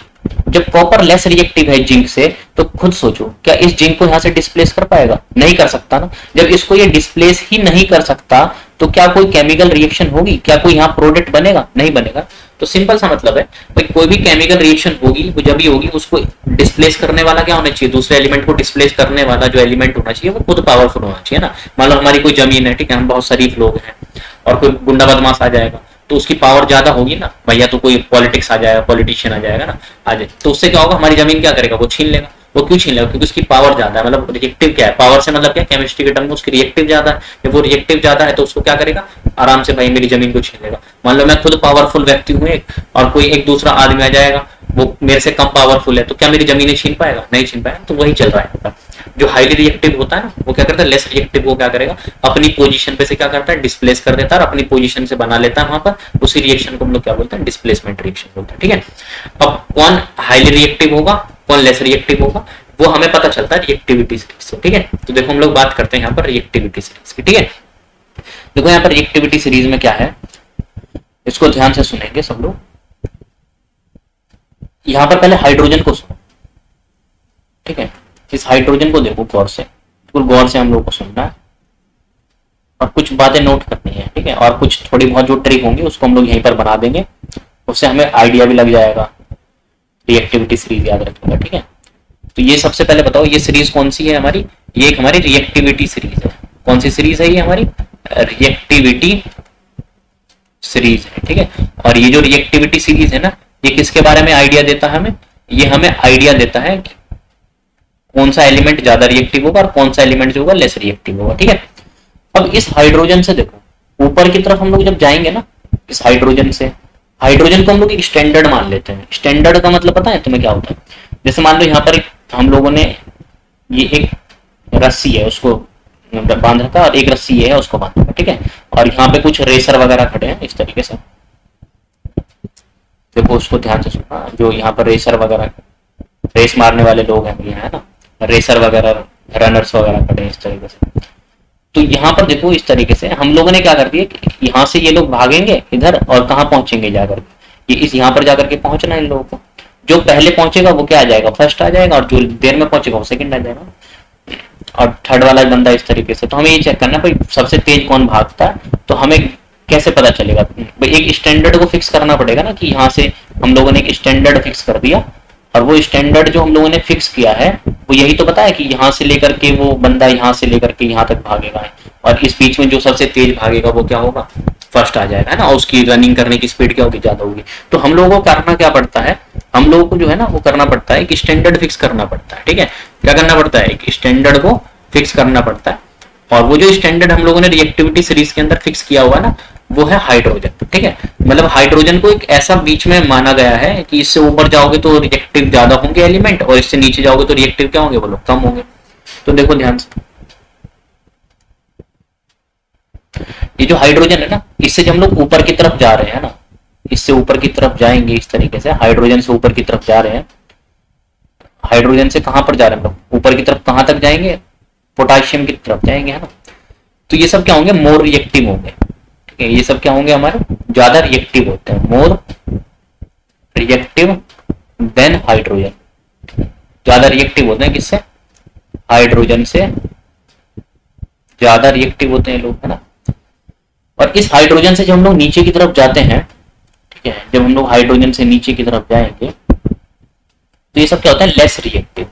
जब कॉपर लेस रिएक्टिव है जिंक से, तो खुद सोचो क्या इस जिंक को यहां से डिस्प्लेस कर पाएगा, नहीं कर सकता ना। जब इसको ये डिस्प्लेस ही नहीं कर सकता, तो क्या कोई केमिकल रिएक्शन होगी, क्या कोई यहाँ प्रोडक्ट बनेगा, नहीं बनेगा। तो सिंपल सा मतलब है भाई, कोई भी केमिकल रिएक्शन होगी वो जब भी होगी उसको डिस्प्लेस करने वाला क्या होना चाहिए, दूसरे एलिमेंट को डिस्प्लेस करने वाला जो एलिमेंट होना चाहिए वो खुद पावरफुल होना चाहिए ना। मान लो हमारी कोई जमीन है, ठीक है, हम बहुत शरीफ लोग हैं और कोई गुंडा बदमाश आ जाएगा तो उसकी पावर ज्यादा होगी ना भैया, तो कोई पॉलिटिक्स आ जाएगा, पॉलिटिशियन आ जाएगा ना, आ जाए तो उससे क्या होगा, हमारी जमीन क्या करेगा, वो छीन लेगा। वो क्यों छीन लेगा, क्योंकि उसकी पावर ज्यादा है। मतलब रिएक्टिव क्या है, पावर से मतलब क्या, केमिस्ट्री के टर्म में उसकी रिएक्टिव ज्यादा है। जब वो रिएक्टिव ज्यादा है तो उसको क्या करेगा, आराम से भाई मेरी जमीन को छीन लेगा। मान लो मैं खुद पावरफुल व्यक्ति हूँ एक, और कोई एक दूसरा आदमी आ जाएगा वो मेरे से कम पावरफुल है, तो क्या मेरी जमीनें छीन पाएगा, नहीं छीन पाएगा। तो वही चल रहा है। जो हाईली रिएक्टिव होता है ना वो क्या करता है, लेस रिएक्टिव वो क्या करेगा, अपनी पोजीशन पे से क्या करता है, डिस्प्लेस कर देता है और अपनी पोजीशन से बना लेता है वहां पर। उसी रिएक्शन को हम लोग क्या बोलते हैं, डिस्प्लेसमेंट रिएक्शन बोलते हैं, ठीक है। अब कौन हाईली रिएक्टिव होगा, कौन लेस रिएक्टिव होगा, वो हमें पता चलता है रिएक्टिविटी सीरीज से, ठीक है। तो देखो हम लोग बात करते हैं यहाँ पर रिएक्टिविटी सीरीज की, ठीक है। देखो यहाँ पर रिएक्टिविटी सीरीज में क्या है, इसको ध्यान से सुनेंगे सब लोग। यहां पर पहले हाइड्रोजन को सुनो, ठीक है। इस हाइड्रोजन को देखो गौर से, बिल्कुल गौर से हम लोग को सुनना है और कुछ बातें नोट करनी है, ठीक है। और कुछ थोड़ी बहुत जो ट्रिक होंगी उसको हम लोग यहीं पर बना देंगे, उससे हमें आइडिया भी लग जाएगा। रिएक्टिविटी सीरीज याद रखिएगा, ठीक है। तो ये सबसे पहले बताओ ये सीरीज कौन सी है हमारी, ये एक हमारी रिएक्टिविटी सीरीज है। कौन सी सीरीज है ये हमारी, रिएक्टिविटी सीरीज है, ठीक है। और ये जो रिएक्टिविटी सीरीज है ना, ये किसके बारे में आइडिया देता है हमें, ये हमें आइडिया देता है कि कौन सा एलिमेंट ज्यादा रिएक्टिव होगा और कौन सा एलिमेंट जो होगा लेस रिएक्टिव होगा, ठीक है। अब इस हाइड्रोजन से देखो ऊपर की तरफ हम लोग जब जाएंगे ना, इस हाइड्रोजन से, हाइड्रोजन को हम लोग एक स्टैंडर्ड मान लेते हैं। स्टैंडर्ड का मतलब पता है तुम्हें क्या होता है, जैसे मान लो यहाँ पर हम लोगों ने ये एक रस्सी है उसको बांध रखा और एक रस्सी ये है उसको बांध रखा, ठीक है। और यहाँ पे कुछ रेसर वगैरह खड़े हैं इस तरीके से, देखो उसको ध्यान से सुनना। जो यहाँ पर रेसर वगैरह, रेस मारने वाले लोग हैं यहाँ, है ना, रेसर वगैरह, रनर्स वगैरह खड़े हैं इस तरीके से। तो यहाँ पर देखो इस तरीके से हम लोगों ने क्या कर दिया, यहाँ से ये लोग भागेंगे इधर और कहाँ पहुंचेंगे जाकर, ये इस यहाँ पर जाकर के पहुंचना है इन लोगों को। जो पहले पहुंचेगा वो क्या आ जाएगा, फर्स्ट आ जाएगा, और जो देर में पहुंचेगा वो सेकंड आ जाएगा, और थर्ड वाला बंदा इस तरीके से। तो हमें ये चेक करना भाई सबसे तेज कौन भागता है, तो हमें कैसे पता चलेगा, भाई एक स्टैंडर्ड को फिक्स करना पड़ेगा ना, कि यहाँ से हम लोगों ने एक स्टैंडर्ड फिक्स कर दिया, और वो स्टैंडर्ड जो हम लोगों ने फिक्स किया है वो यही तो बताया कि यहाँ से लेकर के वो बंदा यहाँ से लेकर के यहाँ तक भागेगा, और इस बीच में जो सबसे तेज भागेगा वो क्या होगा, फर्स्ट आ जाएगा, है ना। और उसकी रनिंग करने की स्पीड क्या होगी, ज्यादा होगी। तो हम लोगों को करना क्या पड़ता है, हम लोगों को जो है ना वो करना पड़ता है कि स्टैंडर्ड फिक्स करना पड़ता है, ठीक है। क्या करना पड़ता है, एक स्टैंडर्ड को फिक्स करना पड़ता है, और वो जो स्टैंडर्ड हम लोगों ने रिएक्टिविटी सीरीज के अंदर फिक्स किया हुआ ना वो है हाइड्रोजन, ठीक है। मतलब हाइड्रोजन को एक ऐसा बीच में माना गया है कि इससे ऊपर जाओगे तो रिएक्टिव ज्यादा होंगे एलिमेंट, और इससे नीचे जाओगे तो रिएक्टिव क्या होंगे, वो लोग कम होंगे। तो देखो ध्यान से, ये जो हाइड्रोजन है ना, इससे जब हम लोग ऊपर की तरफ जा रहे हैं ना, इससे ऊपर की तरफ जाएंगे इस तरीके से, हाइड्रोजन से ऊपर की तरफ जा रहे हैं। हाइड्रोजन से कहां पर जा रहे हैं हम लोग, ऊपर की तरफ कहां तक जाएंगे, पोटेशियम की तरफ जाएंगे, है ना। तो ये सब क्या होंगे, मोर रिएक्टिव होंगे, ठीक है, ये सब क्या होंगे हमारे ज्यादा रिएक्टिव होते हैं, मोर रिएक्टिव देन हाइड्रोजन, ज्यादा रिएक्टिव होते हैं किससे, हाइड्रोजन से ज्यादा रिएक्टिव होते हैं लोग, है ना। और इस हाइड्रोजन से जब हम लोग नीचे की तरफ जाते हैं, ठीक है, जब हम लोग हाइड्रोजन से नीचे की तरफ जाएंगे तो ये सब क्या होता है, लेस रिएक्टिव,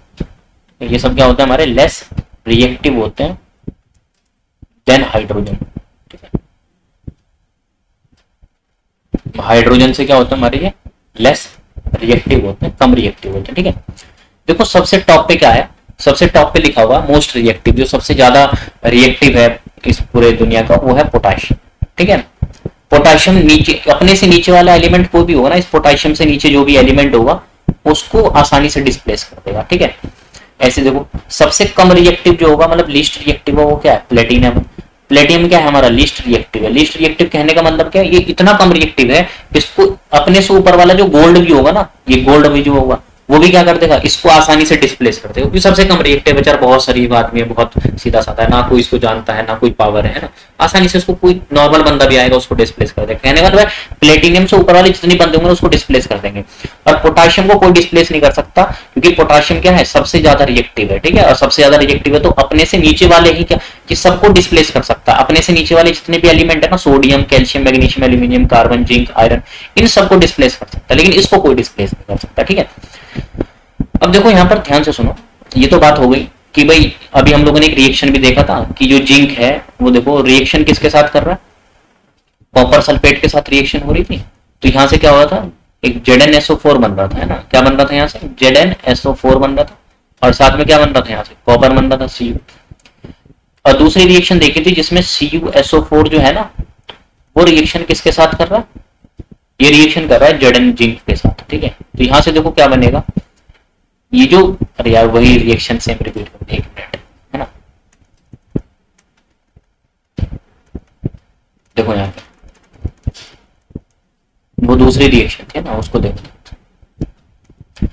ये सब क्या होता है हमारे लेस रिएक्टिव होते हैं देन हाइड्रोजन, ठीक है। हाइड्रोजन से क्या होता है हमारे ये लेस रिएक्टिव होते हैं, कम रिएक्टिव होते हैं, ठीक है। देखो सबसे टॉप पे क्या है, सबसे टॉप पे लिखा हुआ मोस्ट रिएक्टिव, जो सबसे ज्यादा रिएक्टिव है इस पूरे दुनिया का, वो है पोटाशियम, ठीक है। पोटाशियम नीचे, अपने से नीचे वाला एलिमेंट कोई भी होगा ना, इस पोटाशियम से नीचे जो भी एलिमेंट होगा उसको आसानी से डिस्प्लेस कर देगा, ठीक है। ऐसे देखो सबसे कम रिएक्टिव जो होगा, मतलब लीस्ट रिएक्टिव, वो क्या है, प्लेटिनम। प्लेटिनम क्या है हमारा, लीस्ट रिएक्टिव है। लीस्ट रिएक्टिव कहने का मतलब क्या है, ये इतना कम रिएक्टिव है, इसको अपने से ऊपर वाला जो गोल्ड भी होगा ना, ये गोल्ड भी जो होगा वो भी क्या कर देगा, इसको आसानी से डिस्प्लेस कर देगा, क्योंकि सबसे कम रिएक्टिव बेचारा बहुत शरीफ आदमी है, बहुत सीधा साधा है, ना कोई इसको जानता है ना कोई पावर है ना, आसानी से उसको कोई नॉर्मल बंदा भी आएगा उसको डिस्प्लेस कर देगा। कहने का मतलब प्लेटिनियम से ऊपर वाले जितने बंदे होंगे उसको डिस्प्लेस कर देंगे। और पोटाशियम को कोई डिस्प्लेस नहीं कर सकता, क्योंकि पोटाशियम क्या है, सबसे ज्यादा रिएक्टिव है, ठीक है। और सबसे ज्यादा रिएक्टिव है तो अपने से नीचे वाले ही क्या, कि सबको डिस्प्लेस कर सकता है, अपने से नीचे वाले जितने भी एलिमेंट है ना, sodium, calcium, magnesium, aluminium, carbon, zinc, iron, इन सबको डिस्प्लेस कर सकता है, लेकिन इसको कोई डिस्प्लेस नहीं कर सकता, ठीक है। अब देखो यहाँ पर ध्यान से सुनो, ये तो बात हो गई कि भाई अभी हम लोगों ने एक रिएक्शन भी देखा था कि जो जिंक है वो देखो रिएक्शन किसके साथ कर रहा है, कॉपर सल्फेट के साथ रिएक्शन हो रही थी। तो यहाँ से क्या हुआ था, एक ZnSO4 बन रहा था, है ना, क्या बन रहा था यहाँ से, ZnSO4 बन रहा था, और साथ में क्या बन रहा था यहाँ से, कॉपर बन रहा था, Cu। और दूसरी रिएक्शन देखी थी जिसमें CuSO4 जो है ना, वो रिएक्शन किसके साथ कर रहा है, ये रिएक्शन कर रहा है Zn जिंक के साथ, ठीक है। तो यहाँ से देखो क्या बनेगा, ये जो, अरे यार वही रिएक्शन सेम रिपीट कर, एक मिनट, है ना, देखो यहाँ पे वो दूसरी रिएक्शन थी ना, उसको देखो,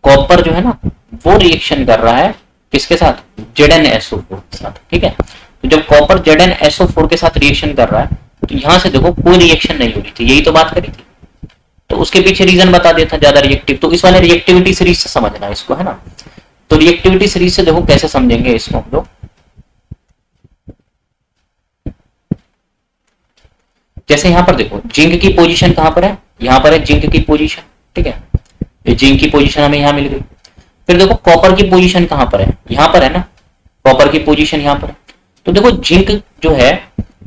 कॉपर जो है ना वो रिएक्शन कर रहा है किसके साथ, ZnSO4 के साथ, ठीक है। तो जब कॉपर ZnSO4 के साथ रिएक्शन कर रहा है तो यहां से देखो कोई रिएक्शन नहीं हो रही थी, यही तो बात करी थी, तो उसके पीछे रीजन बता देता ज्यादा रिएक्टिव। तो इस वाले रिएक्टिविटी सीरीज से समझना इसको, है ना। तो रिएक्टिविटी सीरीज से देखो कैसे समझेंगे इसको हम लोग, जैसे यहां पर देखो जिंक की पोजीशन कहां पर है, यहां पर है जिंक की पोजीशन, ठीक है, ये जिंक की पोजीशन हमें यहां मिल गई। फिर देखो कॉपर की पोजीशन कहां पर है, यहां पर है ना, कॉपर की पोजीशन यहां पर है। तो देखो जिंक जो है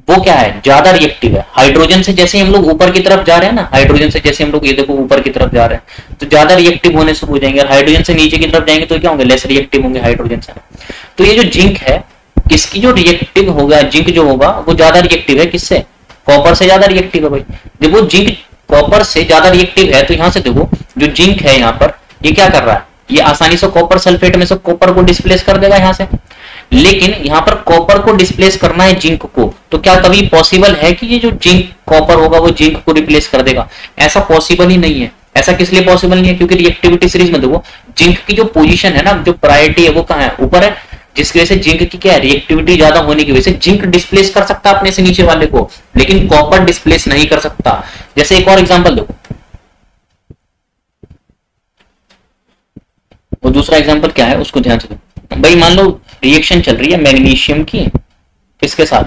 वो क्या है, ज्यादा रिएक्टिव है। हाइड्रोजन से जैसे हम लोग ऊपर की तरफ जा रहे हैं ना, हाइड्रोजन से जैसे हम लोग ये देखो ऊपर की तरफ जा रहे हैं तो ज्यादा रिएक्टिव होने शुरू हो जाएंगे, और हाइड्रोजन से नीचे की तरफ जाएंगे तो क्या होंगे, लेस रिएक्टिव होंगे हाइड्रोजन से। तो ये जो जिंक है, इसकी जो रिएक्टिव होगा, जिंक जो होगा वो ज्यादा रिएक्टिव है किससे, कॉपर से ज्यादा रिएक्टिव है भाई। देखो जिंक कॉपर से ज्यादा रिएक्टिव है, तो यहाँ से देखो जो जिंक है यहाँ पर, ये क्या कर रहा है, ये आसानी से कॉपर सल्फेट में से कॉपर को डिस्प्लेस कर देगा यहाँ से। लेकिन यहाँ पर कॉपर को डिस्प्लेस करना है जिंक को, तो क्या कभी पॉसिबल है कि ये जो जिंक कॉपर होगा वो जिंक को रिप्लेस कर देगा, ऐसा पॉसिबल ही नहीं है। ऐसा किस लिए पॉसिबल नहीं है, क्योंकि रिएक्टिविटी सीरीज में देखो जिंक की जो पोजीशन है ना, जो प्रायोरिटी है वो कहाँ है, ऊपर है, जिसकी वजह से जिंक की क्या है, रिएक्टिविटी ज्यादा होने की वजह से जिंक डिस्प्लेस कर सकता है अपने से नीचे वाले को, लेकिन कॉपर डिस्प्लेस नहीं कर सकता। जैसे एक और एग्जाम्पल देखो, वो दूसरा एग्जाम्पल क्या है उसको ध्यान से देखो भाई। मान लो रिएक्शन चल रही है मैग्नीशियम की किसके साथ,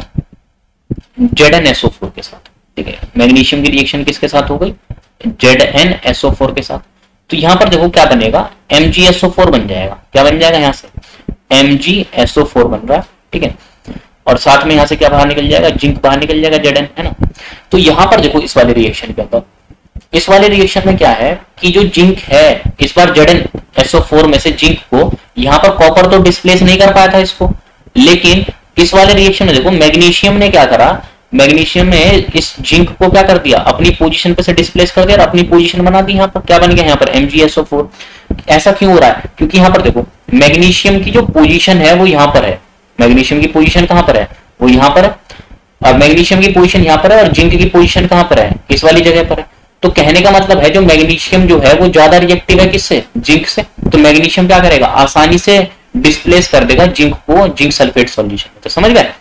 ZnSO4 के साथ, ठीक है। मैग्नीशियम की रिएक्शन किसके साथ हो गई, ZnSO4 के साथ। तो यहां पर देखो क्या बनेगा, MgSO4 बन जाएगा, क्या बन जाएगा यहाँ से, MgSO4 बन रहा है, ठीक है। और साथ में यहाँ से क्या बाहर निकल जाएगा, जिंक बाहर निकल जाएगा, Zn, है ना। तो यहां पर देखो इस वाले रिएक्शन के अंदर, इस वाले रिएक्शन में क्या है कि जो जिंक है, इस बार ZnSO4 में से जिंक को यहां पर कॉपर तो डिस्प्लेस नहीं कर पाया था इसको, लेकिन इस वाले रिएक्शन में देखो मैग्नीशियम ने क्या करा, मैग्नीशियम ने इस जिंक को क्या कर दिया, अपनी पोजीशन पे से डिस्प्लेस कर दिया और अपनी पोजीशन बना दी। यहाँ पर क्या बन गया, यहाँ पर MgSO4। ऐसा क्यों हो रहा है, क्योंकि यहाँ पर देखो मैग्नीशियम की जो पोजीशन है वो यहाँ पर है, मैग्नीशियम की पोजीशन कहाँ पर है, वो यहाँ पर है, और मैग्नीशियम की पोजीशन यहाँ पर है, और जिंक की पोजीशन कहाँ पर है, इस वाली जगह पर है। तो कहने का मतलब है जो मैग्नीशियम जो है वो ज्यादा रिएक्टिव है किससे, जिंक से। तो मैग्नीशियम क्या करेगा, आसानी से डिस्प्लेस कर देगा जिंक को जिंक सल्फेट सॉल्यूशन में। तो समझ गए,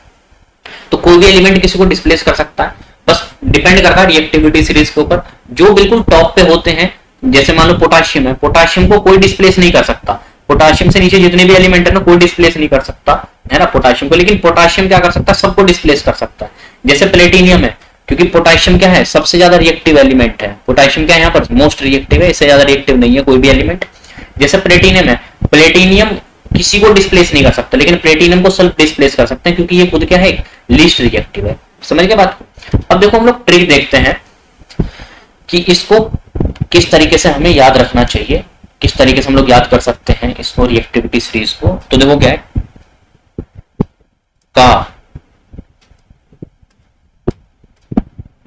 तो कोई भी एलिमेंट किसी को डिस्प्लेस कर सकता है, बस डिपेंड करता है रिएक्टिविटी सीरीज के ऊपर। जो बिल्कुल टॉप पे होते हैं, जैसे मान लो पोटाशियम है, पोटाशियम को कोई डिस्प्लेस नहीं कर सकता, पोटाशियम से नीचे जितने भी एलिमेंट है ना कोई डिस्प्लेस नहीं कर सकता है ना पोटाशियम को, लेकिन पोटाशियम क्या कर सकता है, सबको डिस्प्लेस कर सकता है। जैसे प्लेटिनियम है, क्योंकि पोटाशियम क्या है, सबसे ज्यादा रिएक्टिव एलिमेंट है, पोटाशियम क्या है यहाँ पर मोस्ट रिएक्टिव है, इससे ज्यादा रिएक्टिव नहीं है कोई भी एलिमेंट। जैसे प्लेटिनियम है, प्लेटिनियम किसी को डिस्प्लेस नहीं कर सकता, लेकिन प्लेटिनियम को सेल्फ डिस्प्लेस कर सकते हैं, क्योंकि ये खुद क्या है, लीस्ट रिएक्टिव है। समझ गए बात को। अब देखो हम लोग ट्रिक देखते हैं कि इसको किस तरीके से हमें याद रखना चाहिए, किस तरीके से हम लोग याद कर सकते हैं इसको, रिएक्टिविटी सीरीज को। तो देखो क्या है, का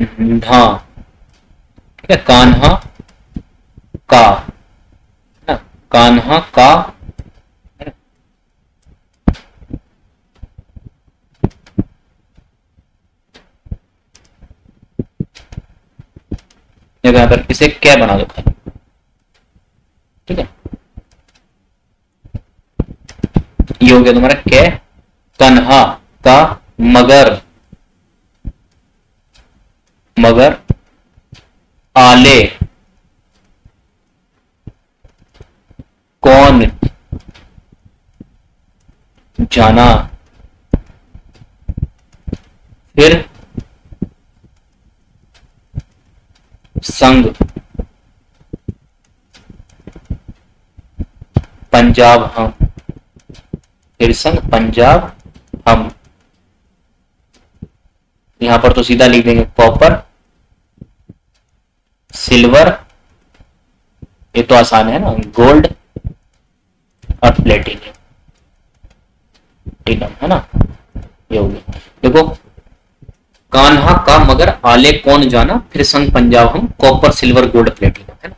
धा, ठीक है, कान्हा का, कान्हा का, यहाँ पर इसे क्या बना दो खाली, ठीक है, ये हो गया तुम्हारा क्या, कन्हा का, मगर, मगर, आले, कौन जाना, फिर संग, पंजाब हम, फिर संग पंजाब हम। यहां पर तो सीधा लिख देंगे कॉपर, सिल्वर, ये तो आसान है ना, गोल्ड और प्लेटिनियम, है ना, ये हो गया। देखो कान्हा का, मगर, आले, कौन जाना, फिर संग पंजाब हम, कॉपर, सिल्वर, गोल्ड, प्लेटिनम, है ना।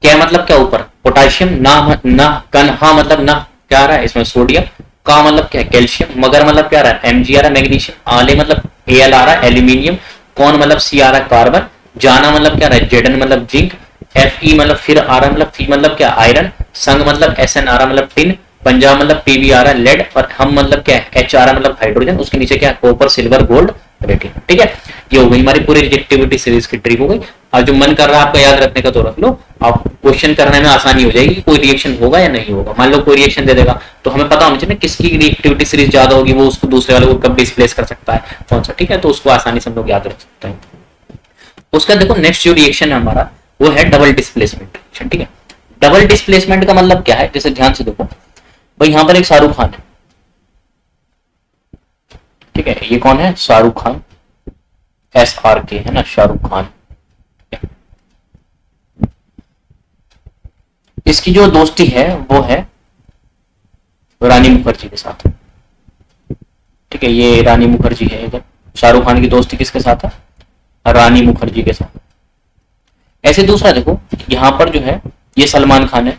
क्या मतलब क्या ऊपर पोटाशियम, ना कन्हा मतलब ना क्या आ रहा है इसमें सोडियम, का मतलब क्या है कैल्शियम, मगर मतलब क्या आ रहा है Mg आ रहा है मैग्नीशियम, आले मतलब Al आ रहा है एल्यूमिनियम, कौन मतलब C आ रहा है कार्बन, जाना मतलब क्या आ रहा है Zn मतलब जिंक, Fe मतलब फिर आ रहा है मतलब फी मतलब क्या आयरन, संग मतलब Sn आ रहा है मतलब टिन, पंजाब मतलब Pb आ रहा है लेड, और हम मतलब क्या है H आ रहा है मतलब हाइड्रोजन, उसके नीचे क्या है कॉपर, सिल्वर, गोल्ड, प्लेटिनम। ठीक है, ये हो गई हमारी पूरी रिएक्टिविटी सीरीज की ट्रिक हो गई। और जो मन कर रहा है आपका याद रखने का तो रख लो, आप क्वेश्चन करने में आसानी हो जाएगी, कोई रिएक्शन होगा या नहीं होगा। मान लो कोई रिएक्शन दे देगा तो हमें पता होना चाहिए ना किसकी रिएक्टिविटी सीरीज ज्यादा होगी, वो उसको दूसरे वाले को कब डिस्प्लेस कर सकता है कौन सा, ठीक है, तो उसको आसानी से हम लोग याद रख सकते हैं। उसका देखो नेक्स्ट जो रिएक्शन है हमारा वो है डबल डिस्प्लेसमेंट रिएक्शन। ठीक है, डबल डिस्प्लेसमेंट का मतलब क्या है, जैसे ध्यान से देखो भाई, यहां पर एक शाहरुख खान है, ठीक है, ये कौन है शाहरुख खान, SRK है ना, शाहरुख खान। इसकी जो दोस्ती है वो है रानी मुखर्जी के साथ, ठीक है, ये रानी मुखर्जी है इधर, शाहरुख खान की दोस्ती किसके साथ है, रानी मुखर्जी के साथ। ऐसे दूसरा देखो यहां पर जो है ये सलमान खान है,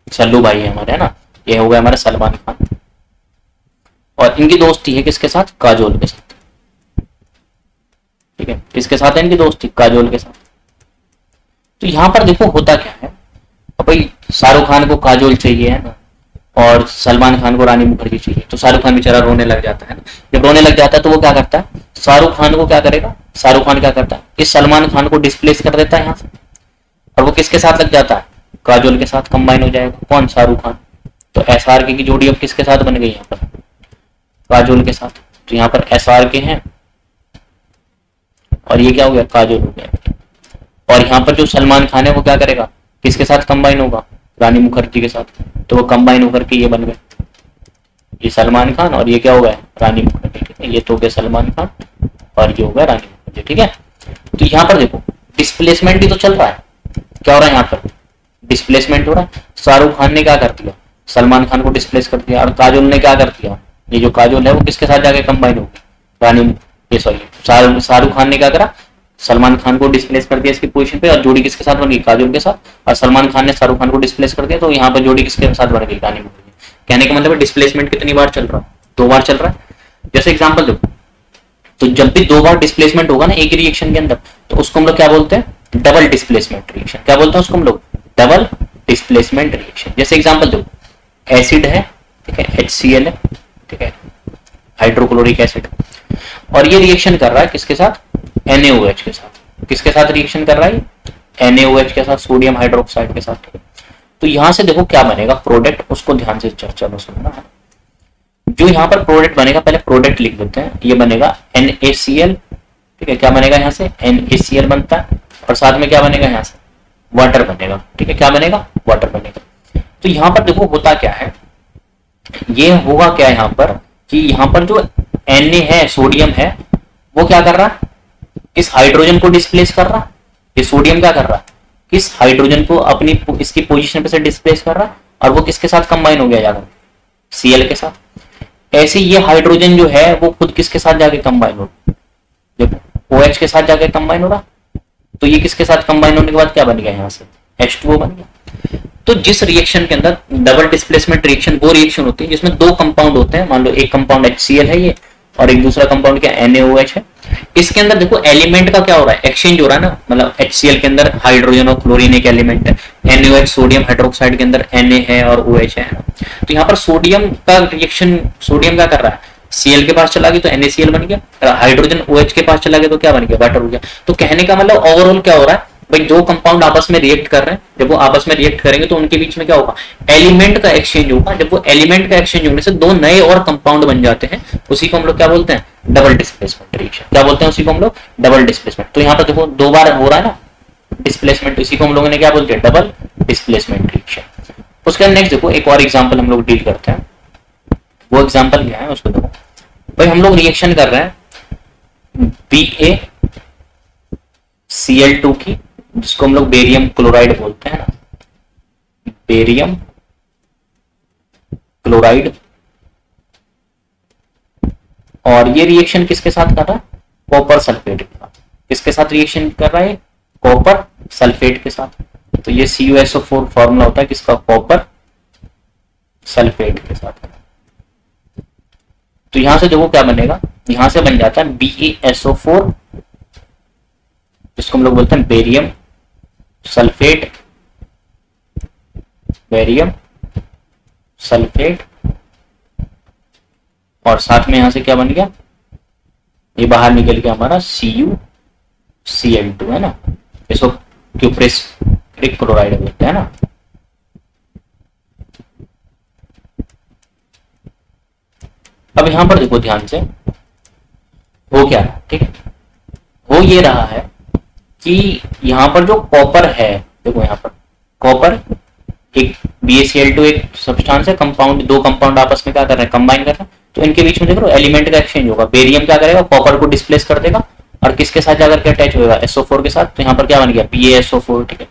सल्लू भाई है हमारे, है ना, ये हो गया हमारा सलमान खान, और इनकी दोस्ती है किसके साथ, काजोल के साथ। ठीक है, किसके साथ है इनकी दोस्ती, काजोल के साथ। तो यहां पर देखो होता क्या है, अब भाई शाहरुख खान को काजोल चाहिए है ना, और सलमान खान को रानी मुखर्जी चाहिए, तो शाहरुख खान बेचारा रोने लग जाता है ना। जब रोने लग जाता है तो वो क्या करता है, शाहरुख खान को क्या करेगा, शाहरुख खान क्या करता है, इस सलमान खान को डिस्प्लेस कर देता है यहाँ से, और वो किसके साथ लग जाता है, काजोल के साथ कंबाइन हो जाएगा, कौन, शाहरुख खान। तो SRK की जोड़ी अब किसके साथ बन गई यहाँ पर, काजोल के साथ। तो यहाँ पर SRK हैं और ये क्या हो गया, काजोल हो गया। और यहाँ पर जो सलमान खान है वो क्या करेगा, किसके साथ कंबाइन होगा, रानी मुखर्जी के साथ। तो वो कंबाइन होकर के ये बन गए, ये सलमान खान और ये क्या हो गया, रानी मुखर्जी। ठीक है, ये तो हो गया सलमान खान और ये हो गया रानी मुखर्जी। ठीक है, तो यहाँ पर देखो डिस्प्लेसमेंट भी तो चल रहा है, क्या हो रहा है यहाँ पर, डिस्प्लेसमेंट हो रहा है। शाहरुख खान ने क्या कर दिया, सलमान खान को डिस्प्लेस कर दिया, और काजोल ने क्या कर दिया, ये जो काजोल है वो किसके साथ जाके कंबाइन होगी, रानी, ये सॉरी शाहरुख खान ने क्या करा, सलमान खान को डिस्प्लेस कर दिया इसकी पोजीशन पे, और जोड़ी किसके साथ बन गई, काजोल के साथ, और सलमान खान ने शाहरुख खान को डिस्प्लेस कर दिया, तो यहाँ पर जोड़ी किसके साथ बन गई, रानी मुखर्जी। कहने का मतलब है डिस्प्लेसमेंट कितनी बार चल रहा है, 2 बार चल रहा है। जैसे एग्जाम्पल देखो, तो जब भी 2 बार डिस्प्लेसमेंट होगा ना एक रिएक्शन के अंदर, तो उसको हम लोग क्या बोलते हैं, डबल डिस्प्लेसमेंट रिएक्शन। क्या बोलते हैं उसको हम लोग, डबल डिस्प्लेसमेंट रिएक्शन। जैसे एग्जाम्पल देखो, एसिड है, ठीक है, HCl है, ठीक है, हाइड्रोक्लोरिक एसिड, और ये रिएक्शन कर रहा है किसके साथ, NaOH के साथ। किसके साथ रिएक्शन कर रहा है, NaOH के साथ, सोडियम हाइड्रोक्साइड के साथ। तो यहां से देखो क्या बनेगा प्रोडक्ट, उसको ध्यान से चर्चा में सुनना है। जो यहाँ पर प्रोडक्ट बनेगा, पहले प्रोडक्ट लिख देते हैं, ये बनेगा NaCl, ठीक है। क्या बनेगा यहाँ से, NaCl बनता है, और साथ में क्या बनेगा यहाँ से, वाटर बनेगा, ठीक है। क्या बनेगा, वाटर बनेगा। तो यहाँ पर देखो होता क्या है, ये होगा क्या यहाँ पर कि यहाँ पर जो Na है, सोडियम है, वो क्या कर रहा है, किस हाइड्रोजन को डिस्प्लेस कर रहा है, ये सोडियम क्या कर रहा है, किस हाइड्रोजन को अपनी इसकी पोजीशन पे से डिस्प्लेस कर रहा है, और वो किसके साथ कंबाइन हो गया जाकर, Cl के साथ। ऐसे ये हाइड्रोजन जो है वो खुद किसके साथ जाके कंबाइन हो, देखो OH के साथ जाके कंबाइन हो रहा, तो ये किसके साथ कंबाइन होने के बाद क्या बन गया, यहाँ से H2O बन गया। तो जिस रिएक्शन के अंदर डबल डिस्प्लेसमेंट रिएक्शन, वो रिएक्शन होती है जिसमें दो कंपाउंड होते हैं, मान लो एक कंपाउंड HCl है ये, और एक दूसरा कंपाउंड क्या NaOH है। इसके अंदर देखो एलिमेंट का क्या हो रहा है, एक्सचेंज हो रहा है ना, मतलब HCl के अंदर हाइड्रोजन और क्लोरीन एक एलिमेंट है, NaOH सोडियम हाइड्रोक्साइड के अंदर Na है और OH है। तो यहाँ पर सोडियम का रिएक्शन, सोडियम क्या कर रहा है, Cl के पास चला गया तो NaCl बन गया, हाइड्रोजन OH के पास चला गया तो क्या बन गया, वाटर हो गया। तो कहने का मतलब ओवरऑल क्या हो रहा है भाई, दो कंपाउंड आपस में रिएक्ट कर रहे हैं, जब वो आपस में रिएक्ट करेंगे तो उनके बीच में क्या होगा, एलिमेंट का एक्सचेंज होगा। जब वो एलिमेंट का एक्सचेंज होने से दो नए और कंपाउंड बन जाते हैं, उसी को हम लोग क्या बोलते हैं, डबल डिस्प्लेसमेंट रिएक्शन। क्या बोलते हैं उसी को हम लोग, डबल डिस्प्लेसमेंट। तो यहाँ पर देखो दो बार हो रहा है ना डिस्प्लेसमेंट, इसी को हम लोगों ने क्या बोलते हैं, डबल डिस्प्लेसमेंट रिएक्शन। उसके बाद नेक्स्ट देखो एक और एग्जाम्पल हम लोग डील करते हैं। वो एग्जाम्पल क्या है उसको देखो भाई, हम लोग रिएक्शन कर रहे हैं BaCl2 की, जिसको हम लोग बेरियम क्लोराइड बोलते हैं ना, बेरियम क्लोराइड। और ये रिएक्शन किसके साथ कर रहा है, कॉपर सल्फेट के साथ। किसके साथ रिएक्शन कर रहा है, कॉपर सल्फेट के साथ। तो ये CuSO4 फॉर्मूला होता है किसका, कॉपर सल्फेट के साथ। तो यहां से देखो क्या बनेगा, यहां से बन जाता है BaSO4, जिसको हम लोग बोलते हैं बेरियम सल्फेट, बेरियम सल्फेट। और साथ में यहां से क्या बन गया, ये बाहर निकल गया हमारा CuCl2 है ना, इसको क्यूप्रेस क्लोराइड बोलते हैं ना। अब यहां पर देखो ध्यान से, हो क्या रहा, ठीक है, हो ये रहा है कि यहां पर जो कॉपर है, देखो यहां पर कॉपर, एक BaCl2 एक सब्सटेंस है, कंपाउंड, दो कंपाउंड आपस में क्या कर रहे हैं, कंबाइन कर रहे हैं। तो इनके बीच में देखो एलिमेंट का एक्सचेंज होगा, बेरियम क्या करेगा, कॉपर को डिस्प्लेस कर देगा, और किसके साथ जाकर के अटैच होगा, SO4 के साथ। तो यहाँ पर क्या बन गया, BaSO4, ठीक है।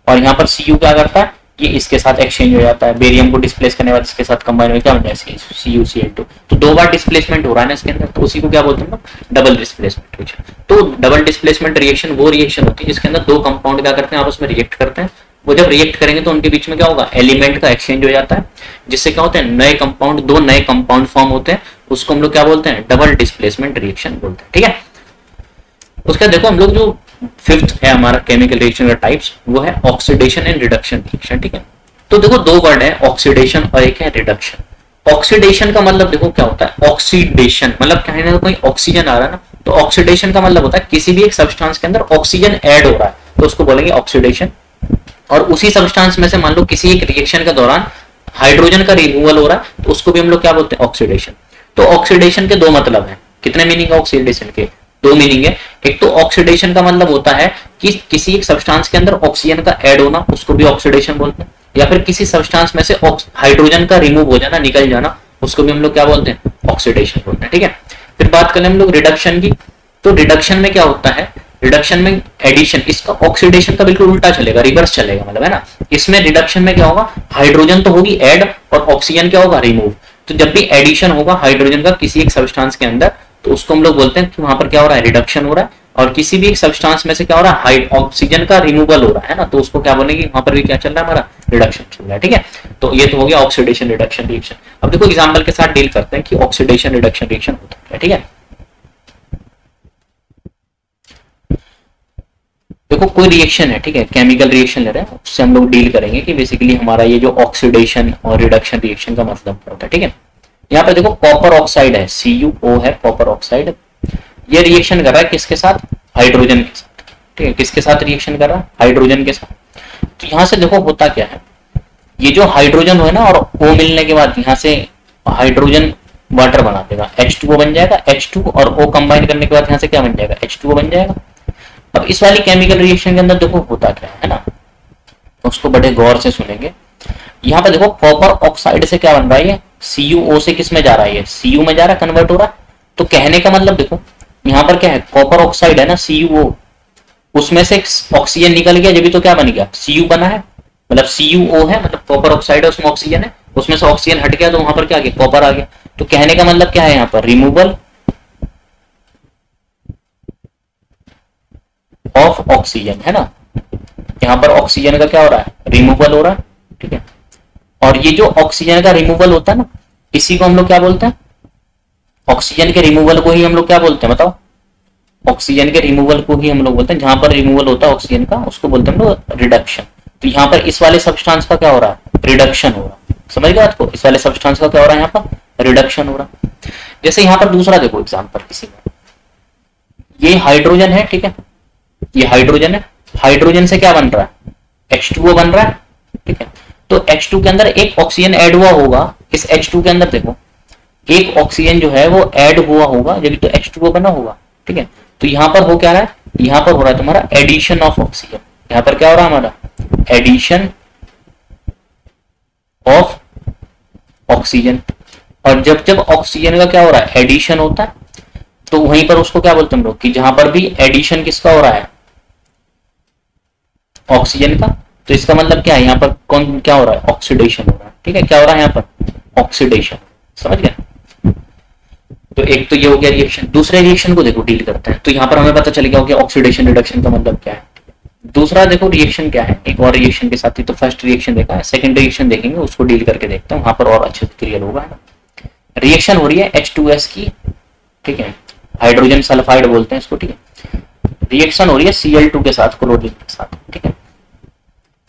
और यहाँ पर Cu क्या करता है, ये इसके साथ एक्सचेंज हो जाता है, बेरियम को डिस्प्लेस करने बाद इसके साथ कंबाइन होकर क्या बन जाए, CuCl2। तो दो बार डिस्प्लेसमेंट हो रहा है ना इसके अंदर, तो उसी को क्या बोलते हैं, डबल डिस्प्लेसमेंट रिएक्शन। तो डबल डिस्प्लेसमेंट रिएक्शन वो रिएक्शन होती है जिसके अंदर दो कंपाउंड क्या करते हैं, आपस में रिएक्ट करते हैं। वो जब रिएक्ट करेंगे तो उनके बीच में क्या होगा, एलिमेंट का एक्सचेंज हो जाता है, जिससे क्या होता है, नए कंपाउंड, दो नए कंपाउंड फॉर्म होते हैं। उसको हम लोग क्या बोलते हैं, डबल डिस्प्लेसमेंट रिएक्शन बोलते हैं, ठीक है। उसका देखो हम लोग जो फिफ्थ है हमारा केमिकल रिएक्शन का टाइप्स, वो है ऑक्सीडेशन एंड रिडक्शन रिएक्शन, ठीक है। तो देखो दो वर्ड है, ऑक्सीडेशन और एक है रिडक्शन। ऑक्सीडेशन का मतलब देखो क्या होता है, ऑक्सीडेशन मतलब क्या है ना, कोई ऑक्सीजन आ रहा है ना, तो ऑक्सीडेशन का मतलब होता है किसी भी एक सब्सटेंस के अंदर ऑक्सीजन ऐड हो रहा है, तो उसको बोलेंगे ऑक्सीडेशन। और उसी सब्सटेंस में से मान लो किसी एक रिएक्शन के दौरान हाइड्रोजन का रिमूवल हो रहा है, तो उसको भी हम लोग क्या बोलते हैं, ऑक्सीडेशन। तो ऑक्सीडेशन के दो मतलब है, कितने मीनिंग है ऑक्सीडेशन के, दो मीनिंग है। एक तो ऑक्सीडेशन का मतलब होता है कि किसी एक सब्सटेंस के अंदर ऑक्सीजन का ऐड होना, उसको भी ऑक्सीडेशन बोलते हैं। या फिर किसी सब्सटेंस में से हाइड्रोजन का रिमूव हो जाना, निकल जाना, उसको भी हम लोग क्या बोलते हैं, ऑक्सीडेशन बोलते हैं, ठीक है। फिर बात करें हम लोग रिडक्शन की, तो रिडक्शन में क्या होता है, रिडक्शन में एडिशन, इसका ऑक्सीडेशन का बिल्कुल उल्टा चलेगा, रिवर्स चलेगा, मतलब है ना। इसमें रिडक्शन में क्या होगा, हाइड्रोजन तो होगी ऐड और ऑक्सीजन क्या होगा, रिमूव। तो जब भी एडिशन होगा हाइड्रोजन का किसी एक सब्सटेंस के अंदर, तो उसको हम लोग बोलते हैं कि वहां पर क्या हो रहा है, रिडक्शन हो रहा है। और किसी भी एक सब्सटेंस में से क्या हो रहा है, ऑक्सीजन का रिमूवल हो रहा है ना, तो उसको क्या बोलेंगे, वहां पर भी क्या चल रहा है, हमारा रिडक्शन चल रहा है, ठीक है। तो ये तो हो गया ऑक्सीडेशन रिडक्शन रिएक्शन। अब देखो एग्जांपल के साथ डील करते हैं कि ऑक्सीडेशन रिडक्शन रिएक्शन होता है, ठीक है। देखो कोई रिएक्शन है, ठीक है, केमिकल रिएक्शन ले रहे हैं, उससे हम लोग डील करेंगे कि बेसिकली हमारा ये जो ऑक्सीडेशन और रिडक्शन रिएक्शन का मतलब होता है, ठीक है। यहाँ पे देखो कॉपर ऑक्साइड है, CuO है कॉपर ऑक्साइड, ये रिएक्शन कर रहा है किसके साथ, हाइड्रोजन के साथ, ठीक है, किसके साथ रिएक्शन कर रहा है, हाइड्रोजन के साथ। तो यहाँ से देखो होता क्या है, ये जो हाइड्रोजन है ना और O मिलने के बाद यहाँ से हाइड्रोजन वाटर बना देगा, H2O बन जाएगा, H2 और O कंबाइन करने के बाद यहाँ से क्या बन जाएगा, H2O बन जाएगा। अब इस वाली केमिकल रिएक्शन के अंदर देखो होता क्या है ना, उसको बड़े गौर से सुनेंगे। यहाँ पे देखो कॉपर ऑक्साइड से क्या बन रहा है, CuO से किस में जा रहा है, Cu में जा रहा है, कन्वर्ट हो रहा है। तो कहने का मतलब देखो यहाँ पर क्या है, कॉपर ऑक्साइड है ना CuO, उसमें से ऑक्सीजन निकल गया, जब भी तो क्या बन गया, Cu बना है, मतलब CuO है, मतलब कॉपर ऑक्साइड है, उसमें ऑक्सीजन है, उसमें से ऑक्सीजन हट गया तो वहां पर क्या आ गया, कॉपर आ गया। तो कहने का मतलब क्या है यहाँ पर, रिमूवल ऑफ ऑक्सीजन है ना, यहाँ पर ऑक्सीजन का क्या हो रहा है, रिमूवल हो रहा है, ठीक है। और ये जो ऑक्सीजन का रिमूवल होता है ना, इसी को हम लोग क्या बोलते हैं, ऑक्सीजन के रिमूवल को ही हम लोग क्या बोलते हैं बताओ, ऑक्सीजन के रिमूवल को ही हम लोग बोलते हैं, जहां पर रिमूवल होता है ऑक्सीजन का उसको बोलते हैं हम लोग रिडक्शन। तो यहाँ पर इस वाले सब्सटेंस का क्या हो रहा है, रिडक्शन हो रहा है, समझ गए आपको, इस वाले सब्सटेंस का क्या हो रहा है, यहाँ पर रिडक्शन हो रहा है। जैसे यहाँ पर दूसरा देखो एग्जाम्पल, किसी में ये हाइड्रोजन है, ठीक है, ये हाइड्रोजन है, हाइड्रोजन से क्या बन रहा है, H2O बन रहा है, ठीक है। तो H2 के अंदर एक ऑक्सीजन ऐड हुआ होगा, इस H2 के अंदर देखो एक ऑक्सीजन जो है वो ऐड हुआ होगा, जब तो H2O बना होगा, ठीक है। तो यहाँ पर हो क्या रहा है, यहाँ पर हो रहा है तुम्हारा एडिशन ऑफ ऑक्सीजन, यहाँ पर क्या हो रहा है हमारा, एडिशन ऑफ ऑक्सीजन। और जब जब ऑक्सीजन का क्या हो रहा है, एडिशन होता है, तो वहीं पर उसको क्या बोलते हैं हम लोग, कि जहां पर भी एडिशन किसका हो रहा है, ऑक्सीजन का, तो इसका मतलब क्या है, यहाँ पर कौन क्या हो रहा है, ऑक्सीडेशन हो रहा है, ठीक है। क्या हो रहा है यहाँ पर, ऑक्सीडेशन, समझ गए। तो एक तो ये हो गया रिएक्शन। दूसरे रिएक्शन को देखो डील करते हैं, तो यहाँ पर हमें पता चल गया कि ऑक्सीडेशन रिडक्शन का मतलब क्या है। दूसरा देखो रिएक्शन क्या है, एक और रिएक्शन के साथ ही, तो फर्स्ट रिएक्शन देखा है, सेकंड रिएक्शन देखेंगे, उसको डील करके देखते हैं, वहां पर और अच्छे से क्लियर होगा। रिएक्शन हो रही है H2S की, ठीक है, हाइड्रोजन सल्फाइड बोलते हैं इसको, ठीक है। रिएक्शन हो रही है Cl2 के साथ, क्लोरीन के साथ, ठीक है।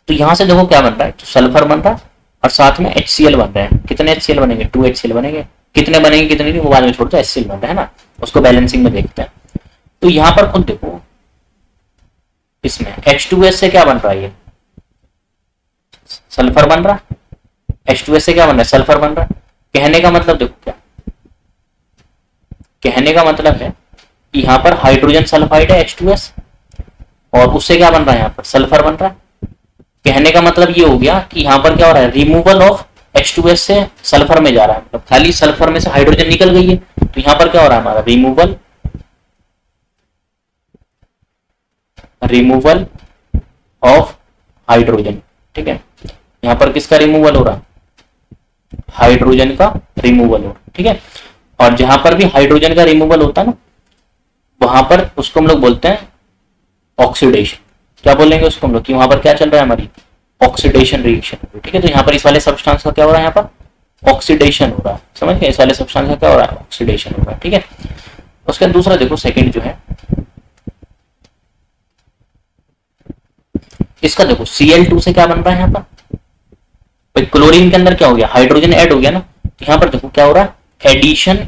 तो यहां से देखो क्या बन रहा है, तो सल्फर बन रहा है और साथ में HCl बन रहे हैं। कितने HCl बनेंगे, 2 HCl बनेंगे। कितने बनेंगे कितने नहीं वो बाद में छोड़ते, HCl बन रहा है ना, उसको बैलेंसिंग में देखते हैं। तो यहां पर खुद देखो इसमें H2S से क्या बन रहा है, ये सल्फर बन रहा है, H2S से क्या बन रहा है, सल्फर बन रहा है। कहने का मतलब देखो क्या, कहने का मतलब है कि यहाँ पर हाइड्रोजन सल्फाइड है H2S और उससे क्या बन रहा है, यहाँ पर सल्फर बन रहा है। कहने का मतलब ये हो गया कि यहाँ पर क्या हो रहा है, रिमूवल ऑफ H2S से सल्फर में जा रहा है, मतलब खाली सल्फर में से हाइड्रोजन निकल गई है, तो यहाँ पर क्या हो रहा है हमारा, रिमूवल ऑफ हाइड्रोजन, ठीक है। यहाँ पर किसका रिमूवल हो रहा है, हाइड्रोजन का रिमूवल हो रहा है, ठीक है। और जहां पर भी हाइड्रोजन का रिमूवल होता है ना, वहां पर उसको हम लोग बोलते हैं ऑक्सीडेशन। क्या बोलेंगे उसको हम लोग, कि वहां पर क्या चल रहा है, हमारी ऑक्सीडेशन रिएक्शन, ठीक है। तो यहाँ पर इस वाले सब्सटेंस का क्या हो रहा है, यहाँ पर ऑक्सीडेशन हो रहा है, समझ गए, इस वाले सब्सटेंस का क्या हो रहा है, ऑक्सीडेशन हो रहा है, ठीक है। उसके दूसरा देखो सेकंड जो है इसका, देखो Cl2 से क्या बन रहा है, यहाँ पर क्लोरीन के अंदर क्या हो गया, हाइड्रोजन ऐड हो गया ना, तो यहाँ पर देखो क्या हो रहा है, एडिशन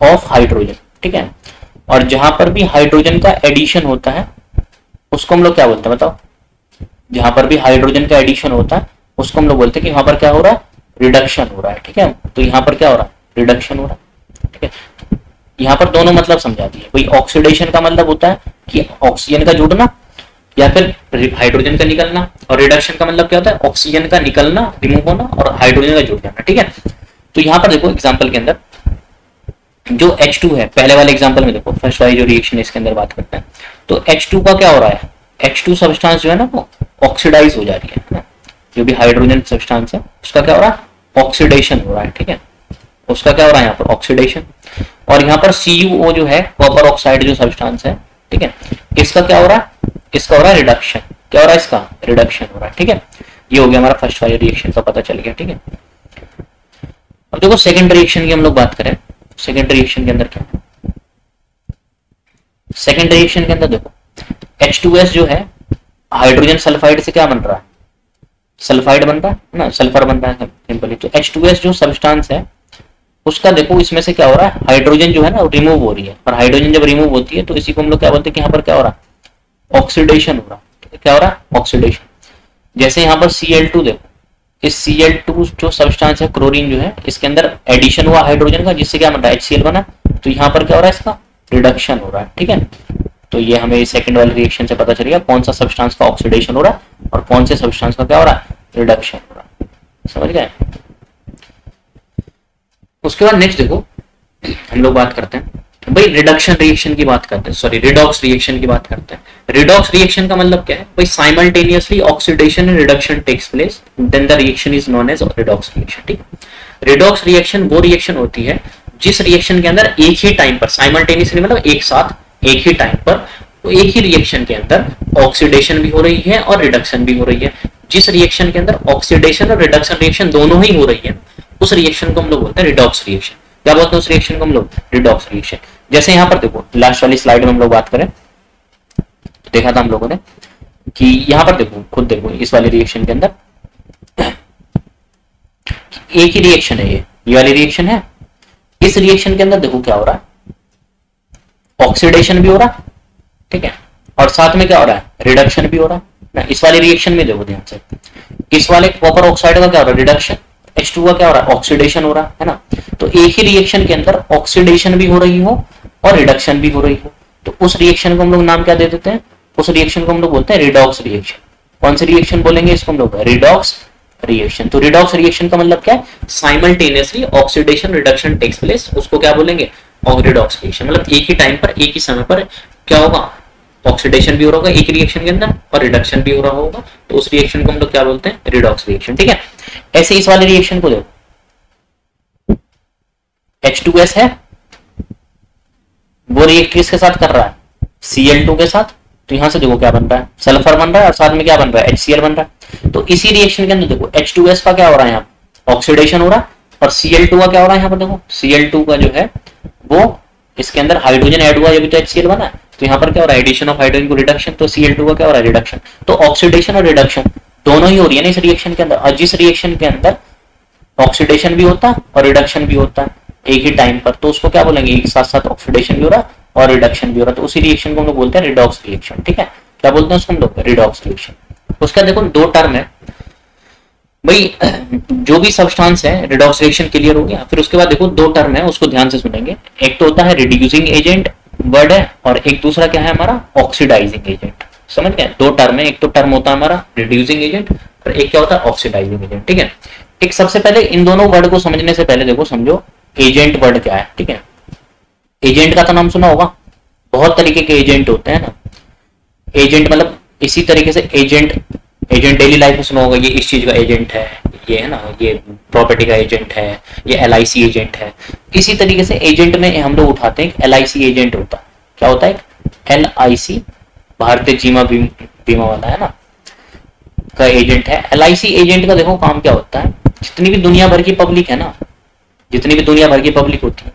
ऑफ हाइड्रोजन, ठीक है। और जहां पर भी हाइड्रोजन का एडिशन होता है उसको हम लोग क्या बोलते हैं बताओ, जहां पर भी हाइड्रोजन का एडिशन होता है उसको हम लोग बोलते हैं कि वहां पर क्या हो रहा है, रिडक्शन हो रहा है, ठीक है। तो यहाँ पर क्या हो रहा है, रिडक्शन हो रहा है, ठीक है। यहाँ पर दोनों मतलब समझा दिए। कोई ऑक्सीडेशन का मतलब होता है कि ऑक्सीजन का जुड़ना या फिर हाइड्रोजन का निकलना, और रिडक्शन का मतलब क्या होता है, ऑक्सीजन का निकलना, रिमूव होना, और हाइड्रोजन का जुड़ जाना, ठीक है। तो यहाँ पर देखो एग्जाम्पल के अंदर जो H2 है, पहले वाले एग्जांपल में देखो, फर्स्ट वाली जो रिएक्शन है इसके अंदर बात करते हैं, तो H2 का क्या हो रहा है, H2 सब्सटेंस जो है ना वो ऑक्सीडाइज हो जा रही है ना, जो भी हाइड्रोजन सब्सटेंस है उसका क्या हो रहा है, ऑक्सीडेशन हो रहा है, ठीक है। उसका क्या हो रहा है यहाँ पर, ऑक्सीडेशन। और यहाँ पर CuO जो है, कॉपर ऑक्साइड जो सब्सटेंस है, ठीक है, इसका क्या हो रहा है, इसका हो रहा है रिडक्शन। क्या हो रहा है, इसका रिडक्शन हो रहा है, ठीक है। ये हो गया हमारा फर्स्ट वाले रिएक्शन का पता चल गया, ठीक है। अब देखो सेकंड रिएक्शन की हम लोग बात करें, सेकंड रिएक्शन के अंदर क्या है, सेकंड रिएक्शन के अंदर देखो H2S जो है हाइड्रोजन सल्फाइड से क्या बन रहा है, सल्फाइड बन रहा है ना, सल्फर बन रहा है सिंपली। तो H2S जो सब्सटेंस है उसका देखो इसमें से क्या हो रहा है, हाइड्रोजन जो है ना रिमूव हो रही है, और हाइड्रोजन जब रिमूव होती है तो इसी को हम लोग क्या बोलते हैं कि यहाँ पर क्या हो रहा है, ऑक्सीडेशन हो रहा है। क्या हो रहा है, ऑक्सीडेशन। जैसे यहाँ पर Cl2 देखो, इस Cl2 जो सब्सटेंस है क्लोरीन जो है, इसके अंदर एडिशन हुआ हाइड्रोजन का, जिससे क्या बन रहा है, HCl बना। तो यहाँ पर क्या हो रहा है, इसका रिडक्शन हो रहा है, ठीक है। तो ये हमें सेकंड वाले रिएक्शन से पता चलेगा कौन सा सब्सटेंस का ऑक्सीडेशन हो रहा है और कौन से सब्सटेंस का क्या हो रहा है, रिडक्शन हो रहा है। समझ गए। उसके बाद नेक्स्ट देखो हम लोग बात करते हैं भाई रिडक्शन रिएक्शन की बात करते हैं, सॉरी रिडॉक्स रिएक्शन की बात करते हैं। रिडॉक्स रिएक्शन का मतलब क्या है भाई, simultaneously oxidation and reduction takes place, then the reaction is known as redox reaction, ठीक। रिडॉक्स रिएक्शन वो रिएक्शन होती है जिस रिएक्शन के अंदर एक ही टाइम पर, साइमल्टेनियसली मतलब एक साथ एक ही टाइम पर, तो एक ही रिएक्शन के अंदर ऑक्सीडेशन भी हो रही है और रिडक्शन भी हो रही है। जिस रिएक्शन के अंदर ऑक्सीडेशन और रिडक्शन रिएक्शन दोनों ही हो रही है उस रिएक्शन को हम लोग बोलते हैं रिडॉक्स रिएक्शन। क्या बोलते हैं उस रिएक्शन को हम लोग, रिडॉक्स रिएक्शन। जैसे यहाँ पर देखो लास्ट वाली स्लाइड में हम लोग बात करें तो देखा था हम लोगों ने कि यहाँ पर देखो, खुद देखो इस वाले रिएक्शन के अंदर एक ही रिएक्शन है, ये वाली रिएक्शन है। इस रिएक्शन के अंदर देखो क्या हो रहा है, ऑक्सीडेशन भी हो रहा है, ठीक है, और साथ में क्या हो रहा है, रिडक्शन भी हो रहा है ना। इस वाले रिएक्शन में देखो ध्यान से, इस वाले कॉपर ऑक्साइड का क्या हो रहा है, रिडक्शन, H2 का क्या हो रहा है, ऑक्सीडेशन हो रहा है ना। तो एक ही रिएक्शन के अंदर ऑक्सीडेशन भी हो रही हो और रिडक्शन भी हो रही हो, तो उस रिएक्शन को हम लोग नाम क्या दे देते हैं, उस रिएक्शन को हम लोग बोलते हैं रिडॉक्स रिएक्शन। कौन सी रिएक्शन बोलेंगे इसको हम लोग, रिडॉक्स रिएक्शन। तो रिडॉक्स रिएक्शन का मतलब क्या है, simultaneously oxidation reduction takes place, उसको क्या बोलेंगे, और रिडॉक्स रिएक्शन। मतलब एक ही टाइम पर एक ही समय पर क्या होगा, ऑक्सीडेशन भी हो रहा होगा एक रिएक्शन के अंदर और रिडक्शन भी हो रहा होगा, तो उस रिएक्शन को हम लोग क्या बोलते हैं, रिडॉक्स रिएक्शन, ठीक है। ऐसे इस वाले रिएक्शन को देखो, H2S है, वो रिएक्ट किसके साथ कर रहा है, Cl2 के साथ। तो यहां से देखो क्या बन रहा है, सल्फर बन रहा है और साथ में क्या बन रहा है, HCl बन रहा है। तो इसी रिएक्शन के अंदर देखो H2S का क्या हो रहा है, यहाँ ऑक्सीडेशन हो रहा है, और Cl2 का क्या हो रहा है, यहाँ पर देखो Cl2 का जो है वो इसके अंदर हाइड्रोजन ऐड हुआ, जब तो HCl बना है। तो यहाँ पर क्या हो रहा है, एडिशन ऑफ हाइड्रोजन को रिडक्शन, तो Cl2 का क्या हो रहा है, रिडक्शन। तो ऑक्सीडेशन और रिडक्शन दोनों ही हो रही है ना इस रिएक्शन के अंदर। और जिस रिएक्शन के अंदर ऑक्सीडेशन भी होता है और रिडक्शन भी होता है एक ही टाइम पर, तो उसको क्या बोलेंगे, एक साथ साथ ऑक्सीडेशन भी हो रहा है और रिडक्शन भी हो रहा है, तो उसी रिएक्शन को हम लोग बोलते हैं रिडॉक्स रिएक्शन, ठीक है। क्या बोलते हैं उसको हम लोग, रिडॉक्स रिएक्शन। उसका देखो दो टर्म है भाई, जो भी सब्सटेंस है रिडॉक्स रिएक्शन क्लियर हो गया। फिर उसके बाद देखो दो टर्म है, उसको ध्यान से सुनेंगे। एक तो होता है रिड्यूसिंग एजेंट वर्ड है, और एक दूसरा क्या है हमारा, ऑक्सीडाइजिंग एजेंट। समझ गए, दो टर्म है, एक तो टर्म होता है हमारा रिड्यूसिंग एजेंट और एक क्या होता है, ऑक्सीडाइजिंग एजेंट, ठीक है। एक सबसे पहले इन दोनों वर्ड को समझने से पहले देखो समझो एजेंट वर्ड क्या है, ठीक है। एजेंट का तो नाम सुना होगा, बहुत तरीके के एजेंट होते हैं ना। एजेंट मतलब इसी तरीके से एजेंट डेली लाइफ में सुना होगा, ये इस चीज का एजेंट है, ये है ना, ये प्रॉपर्टी का एजेंट है, ये LIC एजेंट है। इसी तरीके से एजेंट में हम लोग उठाते हैं LIC एजेंट होता है। क्या होता है, LIC भारतीय जीवन बीमा वाला है ना, का एजेंट है। LIC एजेंट का देखो काम क्या होता है, जितनी भी दुनिया भर की पब्लिक है ना, जितनी भी दुनिया भर की पब्लिक होती है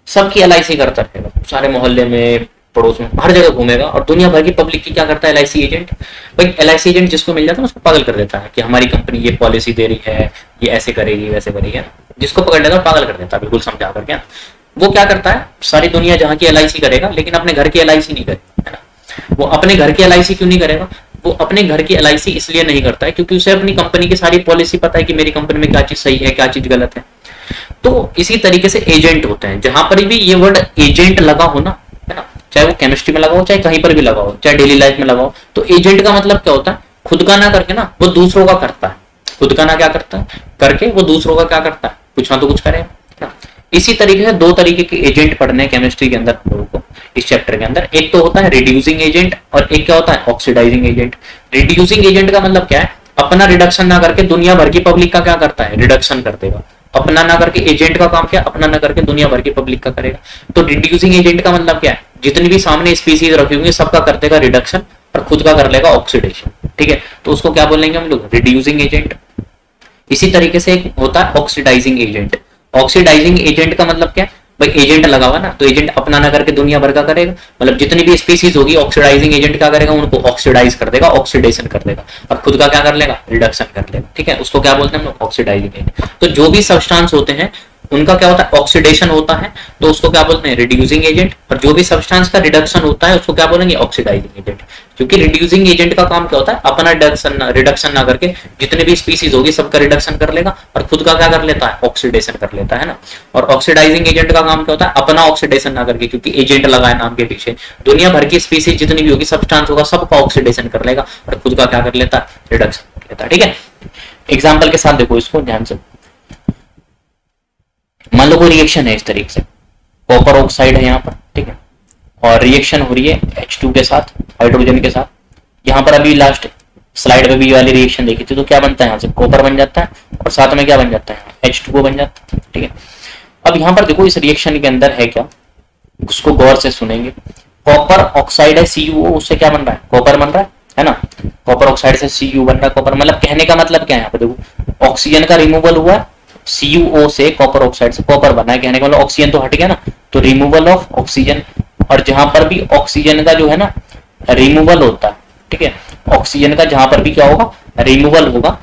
सबकी LIC करता रहेगा, सारे मोहल्ले में, पड़ोस में, हर जगह घूमेगा। और दुनिया भर की पब्लिक की क्या करता है LIC एजेंट, भाई LIC एजेंट जिसको मिल जाता है उसको पागल कर देता है कि हमारी कंपनी ये पॉलिसी दे रही है, ये ऐसे करेगी वैसे करेगी, जिसको पकड़ लेता है पागल कर देता है, बिल्कुल समझा कर क्या। वो क्या करता है, सारी दुनिया जहाँ की LIC करेगा लेकिन अपने घर की LIC नहीं करेगा, है ना। वो अपने घर की LIC क्यों नहीं करेगा, वो अपने घर की LIC इसलिए नहीं करता है क्योंकि उसे अपनी कंपनी की सारी पॉलिसी पता है कि मेरी कंपनी में क्या चीज सही है क्या चीज गलत है। तो इसी तरीके से एजेंट होते हैं, जहां पर भी ये वर्ड एजेंट लगा हो ना, है ना, चाहे वो केमिस्ट्री में लगा हो, चाहे कहीं पर भी लगा हो, चाहे डेली लाइफ में लगा हो, तो एजेंट का मतलब क्या होता है, खुद का ना करके ना वो दूसरों का करता है, खुद का ना क्या करता है करके वो दूसरों का क्या करता है, कुछ ना तो कुछ करेगा। इसी तरीके से दो तरीके के एजेंट पढ़ने हैं केमिस्ट्री के अंदर हम लोगों को इस चैप्टर के अंदर। एक तो होता है रिड्यूसिंग एजेंट और एक क्या होता है, ऑक्सीडाइजिंग एजेंट। रिड्यूसिंग एजेंट का मतलब क्या है, अपना रिडक्शन ना करके दुनिया भर की पब्लिक का क्या करता है, रिडक्शन कर देगा। अपना ना करके एजेंट का काम क्या, अपना ना करके दुनिया भर की पब्लिक का करेगा। तो रिड्यूसिंग एजेंट का मतलब क्या है, जितनी भी सामने स्पीसीज रखी होंगी सबका कर देगा रिडक्शन और खुद का कर लेगा ऑक्सीडेशन, ठीक है। तो उसको क्या बोलेंगे हम लोग, रिड्यूसिंग एजेंट। इसी तरीके से एक होता है ऑक्सीडाइजिंग एजेंट। ऑक्सीडाइजिंग एजेंट का मतलब क्या है, भाई एजेंट लगा हुआ ना, तो एजेंट अपना ना करके दुनिया भर का करेगा, मतलब जितनी भी स्पीसीज होगी ऑक्सीडाइजिंग एजेंट क्या करेगा, उनको ऑक्सीडाइज कर देगा, ऑक्सीडेशन कर देगा, और खुद का क्या कर लेगा, रिडक्शन कर लेगा। ठीक है, उसको क्या बोलते हैं हम लोग, ऑक्सीडाइजिंग एजेंट। तो जो भी सब्सटेंस होते हैं उनका क्या होता है, ऑक्सीडेशन होता है, तो उसको क्या बोलते हैं, रिड्यूसिंग एजेंट। और जो भी सब्सटेंस का रिडक्शन होता है उसको क्या बोलेंगे, ऑक्सीडाइजिंग एजेंट। क्योंकि रिड्यूसिंग एजेंट का काम क्या होता है, अपना रिडक्शन ना करके जितने भी स्पीसीज होगी सबका रिडक्शन कर लेगा, और खुद का क्या कर लेता है, ऑक्सीडेशन कर लेता है ना। और ऑक्सीडाइजिंग एजेंट का काम क्या होता है, अपना ऑक्सीडेशन ना करके, क्योंकि एजेंट लगा है नाम के पीछे, दुनिया भर की स्पीसीज जितनी भी होगी सब्सटेंस होगा सबका ऑक्सीडेशन कर लेगा, और खुद का क्या कर लेता है, रिडक्शन कर लेता है। ठीक है, एग्जाम्पल के साथ देखो इसको ध्यान से। मान लो कोई रिएक्शन है इस तरीके से, कॉपर ऑक्साइड है यहाँ पर, ठीक है, और रिएक्शन हो रही है H2 के साथ, हाइड्रोजन के साथ। यहाँ पर अभी लास्ट स्लाइड में भी वाली रिएक्शन देखी थी, तो क्या बनता है, यहाँ से कॉपर बन जाता है और साथ में क्या बन जाता है, H2O बन जाता है। ठीक है, अब यहाँ पर देखो इस रिएक्शन के अंदर है क्या, उसको गौर से सुनेंगे। कॉपर ऑक्साइड है CuO, उससे क्या बन रहा है, कॉपर बन रहा है ना। कॉपर ऑक्साइड से Cu बन रहा है कॉपर, मतलब कहने का मतलब क्या है यहाँ पर देखो, ऑक्सीजन का रिमूवल हुआ है, CuO से कॉपर ऑक्साइड से कॉपर बना है, कहने का मतलब ऑक्सीजन तो हट गया ना, तो रिमूवल ऑफ ऑक्सीजन। और जहां पर भी ऑक्सीजन का जो है ना रिमूवल होता है, ठीक है, ऑक्सीजन का जहां पर भी क्या होगा, रिमूवल होगा,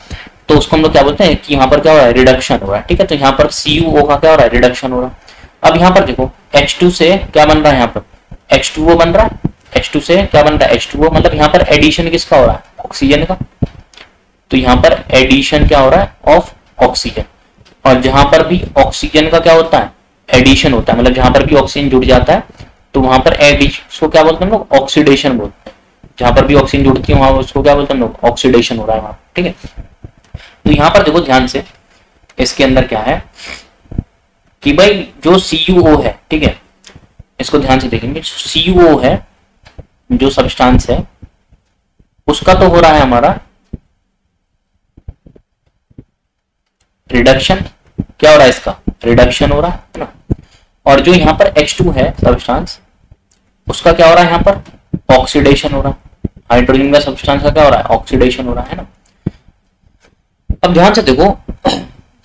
तो उसको हम लोग क्या बोलते हैं कि यहाँ पर क्या हो रहा है, रिडक्शन हो रहा है। ठीक है, तो यहाँ पर CuO का क्या हो रहा है, रिडक्शन हो रहा है। अब यहाँ पर देखो H2 से क्या बन रहा है, यहाँ पर H2O बन रहा है, H2 से क्या बन रहा है, H2O, मतलब यहाँ पर एडिशन किसका हो रहा है, ऑक्सीजन का। तो यहाँ पर एडिशन क्या हो रहा है, ऑफ ऑक्सीजन। और जहां पर भी ऑक्सीजन का क्या होता है, एडिशन होता है, मतलब जहां पर भी ऑक्सीजन जुड़ जाता है तो वहां पर एडिशन, उसको क्या बोलते हैं हम लोग, ऑक्सीडेशन बोलते हैं। जहां पर भी ऑक्सीजन जुड़ती है वहां उसको क्या बोलते हैं हम लोग, ऑक्सीडेशन हो रहा है वहां। ठीक है, तो यहाँ पर देखो ध्यान से, इसके अंदर क्या है कि भाई जो CuO है, ठीक है, इसको ध्यान से देखेंगे, CuO है जो सब्सटेंस है उसका तो हो रहा है हमारा रिडक्शन, क्या हो रहा है, इसका रिडक्शन हो रहा है ना। और जो यहाँ पर H2 है सब्सटेंस, उसका क्या हो रहा है, यहाँ पर ऑक्सीडेशन हो रहा है। हाइड्रोजन का सब्सटेंस का क्या हो रहा है, ऑक्सीडेशन हो रहा है ना। अब ध्यान से देखो,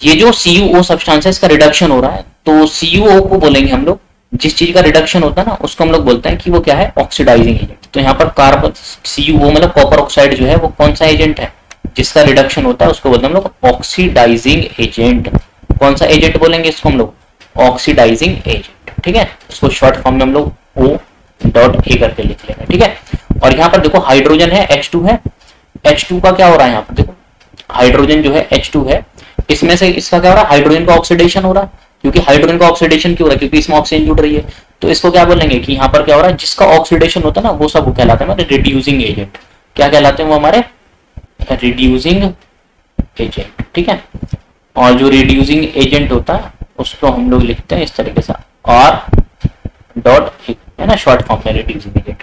ये जो CuO सब्सटेंस है इसका रिडक्शन हो रहा है, तो CuO को बोलेंगे हम लोग, जिस चीज का रिडक्शन होता है ना उसको हम लोग बोलते हैं कि वो क्या है, ऑक्सीडाइजिंग एजेंट। तो यहाँ पर कार्बन CuO मतलब कॉपर ऑक्साइड जो है वो कौन सा एजेंट है, जिसका रिडक्शन होता है उसको बोलते हैं हम लोग ऑक्सीडाइजिंग एजेंट। कौन सा एजेंट बोलेंगे इसको हम लोग, ऑक्सीडाइजिंग एजेंट। ठीक है, उसको शॉर्ट फॉर्म में हम लोग O.A करके लिख लेंगे। ठीक है, और यहाँ पर देखो हाइड्रोजन है, H2 है, H2 का क्या हो रहा है, यहाँ पर देखो हाइड्रोजन जो है H2 है, इसमें से इसका क्या हो रहा है, हाइड्रोजन का ऑक्सीडेशन हो रहा है। क्योंकि हाइड्रोजन का ऑक्सीडेशन क्यों हो रहा है, क्योंकि इसमें ऑक्सीजन जुड़ रही है। तो इसको क्या बोलेंगे कि यहाँ पर क्या हो रहा है, जिसका ऑक्सीडेशन होता है ना वो सब कहलाते हैं हमारे रिड्यूसिंग एजेंट। क्या कहलाते हैं वो, हमारे रिड्यूसिंग एजेंट। ठीक है, और जो रिड्यूसिंग एजेंट होता है उसको हम लोग लिखते हैं इस तरीके से R.A, है ना, शॉर्ट फॉर्म में रिड्यूसिंग एजेंट।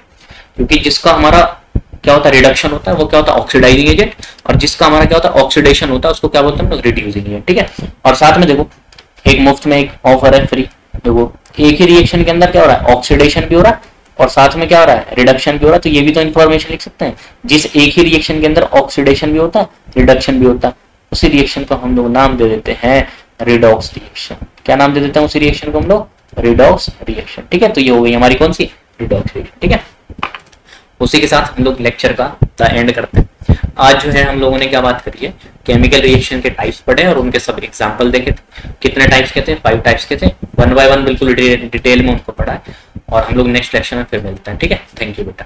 क्योंकि जिसका हमारा क्या होता है, रिडक्शन होता है, वो क्या होता है, ऑक्सीडाइजिंग एजेंट। और जिसका हमारा क्या होता है, ऑक्सीडेशन होता है, उसको क्या बोलते हैं हम लोग, रिड्यूसिंग एजेंट। ठीक है, और साथ में देखो एक मुफ्त में एक ऑफर है फ्री। देखो एक ही रिएक्शन के अंदर क्या हो रहा है, ऑक्सीडेशन भी हो रहा है और साथ में क्या हो रहा है, रिडक्शन भी हो रहा है। तो ये भी तो इन्फॉर्मेशन लिख सकते हैं, जिस एक ही रिएक्शन के अंदर ऑक्सीडेशन भी होता है, रिडक्शन भी होता है, उसी रिएक्शन को हम लोग नाम दे देते हैं रिडॉक्स रिएक्शन। क्या नाम दे देते हैं उसी रिएक्शन को हम लोग, रिडॉक्स रिएक्शन। ठीक है, तो ये हो गई हमारी कौन सी, रिडॉक्स रिएक्शन। ठीक है, उसी के साथ हम लोग लेक्चर का एंड करते हैं। आज जो है हम लोगों ने क्या बात करी है, केमिकल रिएक्शन के टाइप्स पढ़े और उनके सब एग्जांपल देखे थे। कितने टाइप्स के थे, 5 टाइप्स के थे, 1 बाय 1 बिल्कुल डिटेल में उनको पढ़ा है। और हम लोग नेक्स्ट लेक्चर में फिर मिलते हैं। ठीक है, थैंक यू बेटा।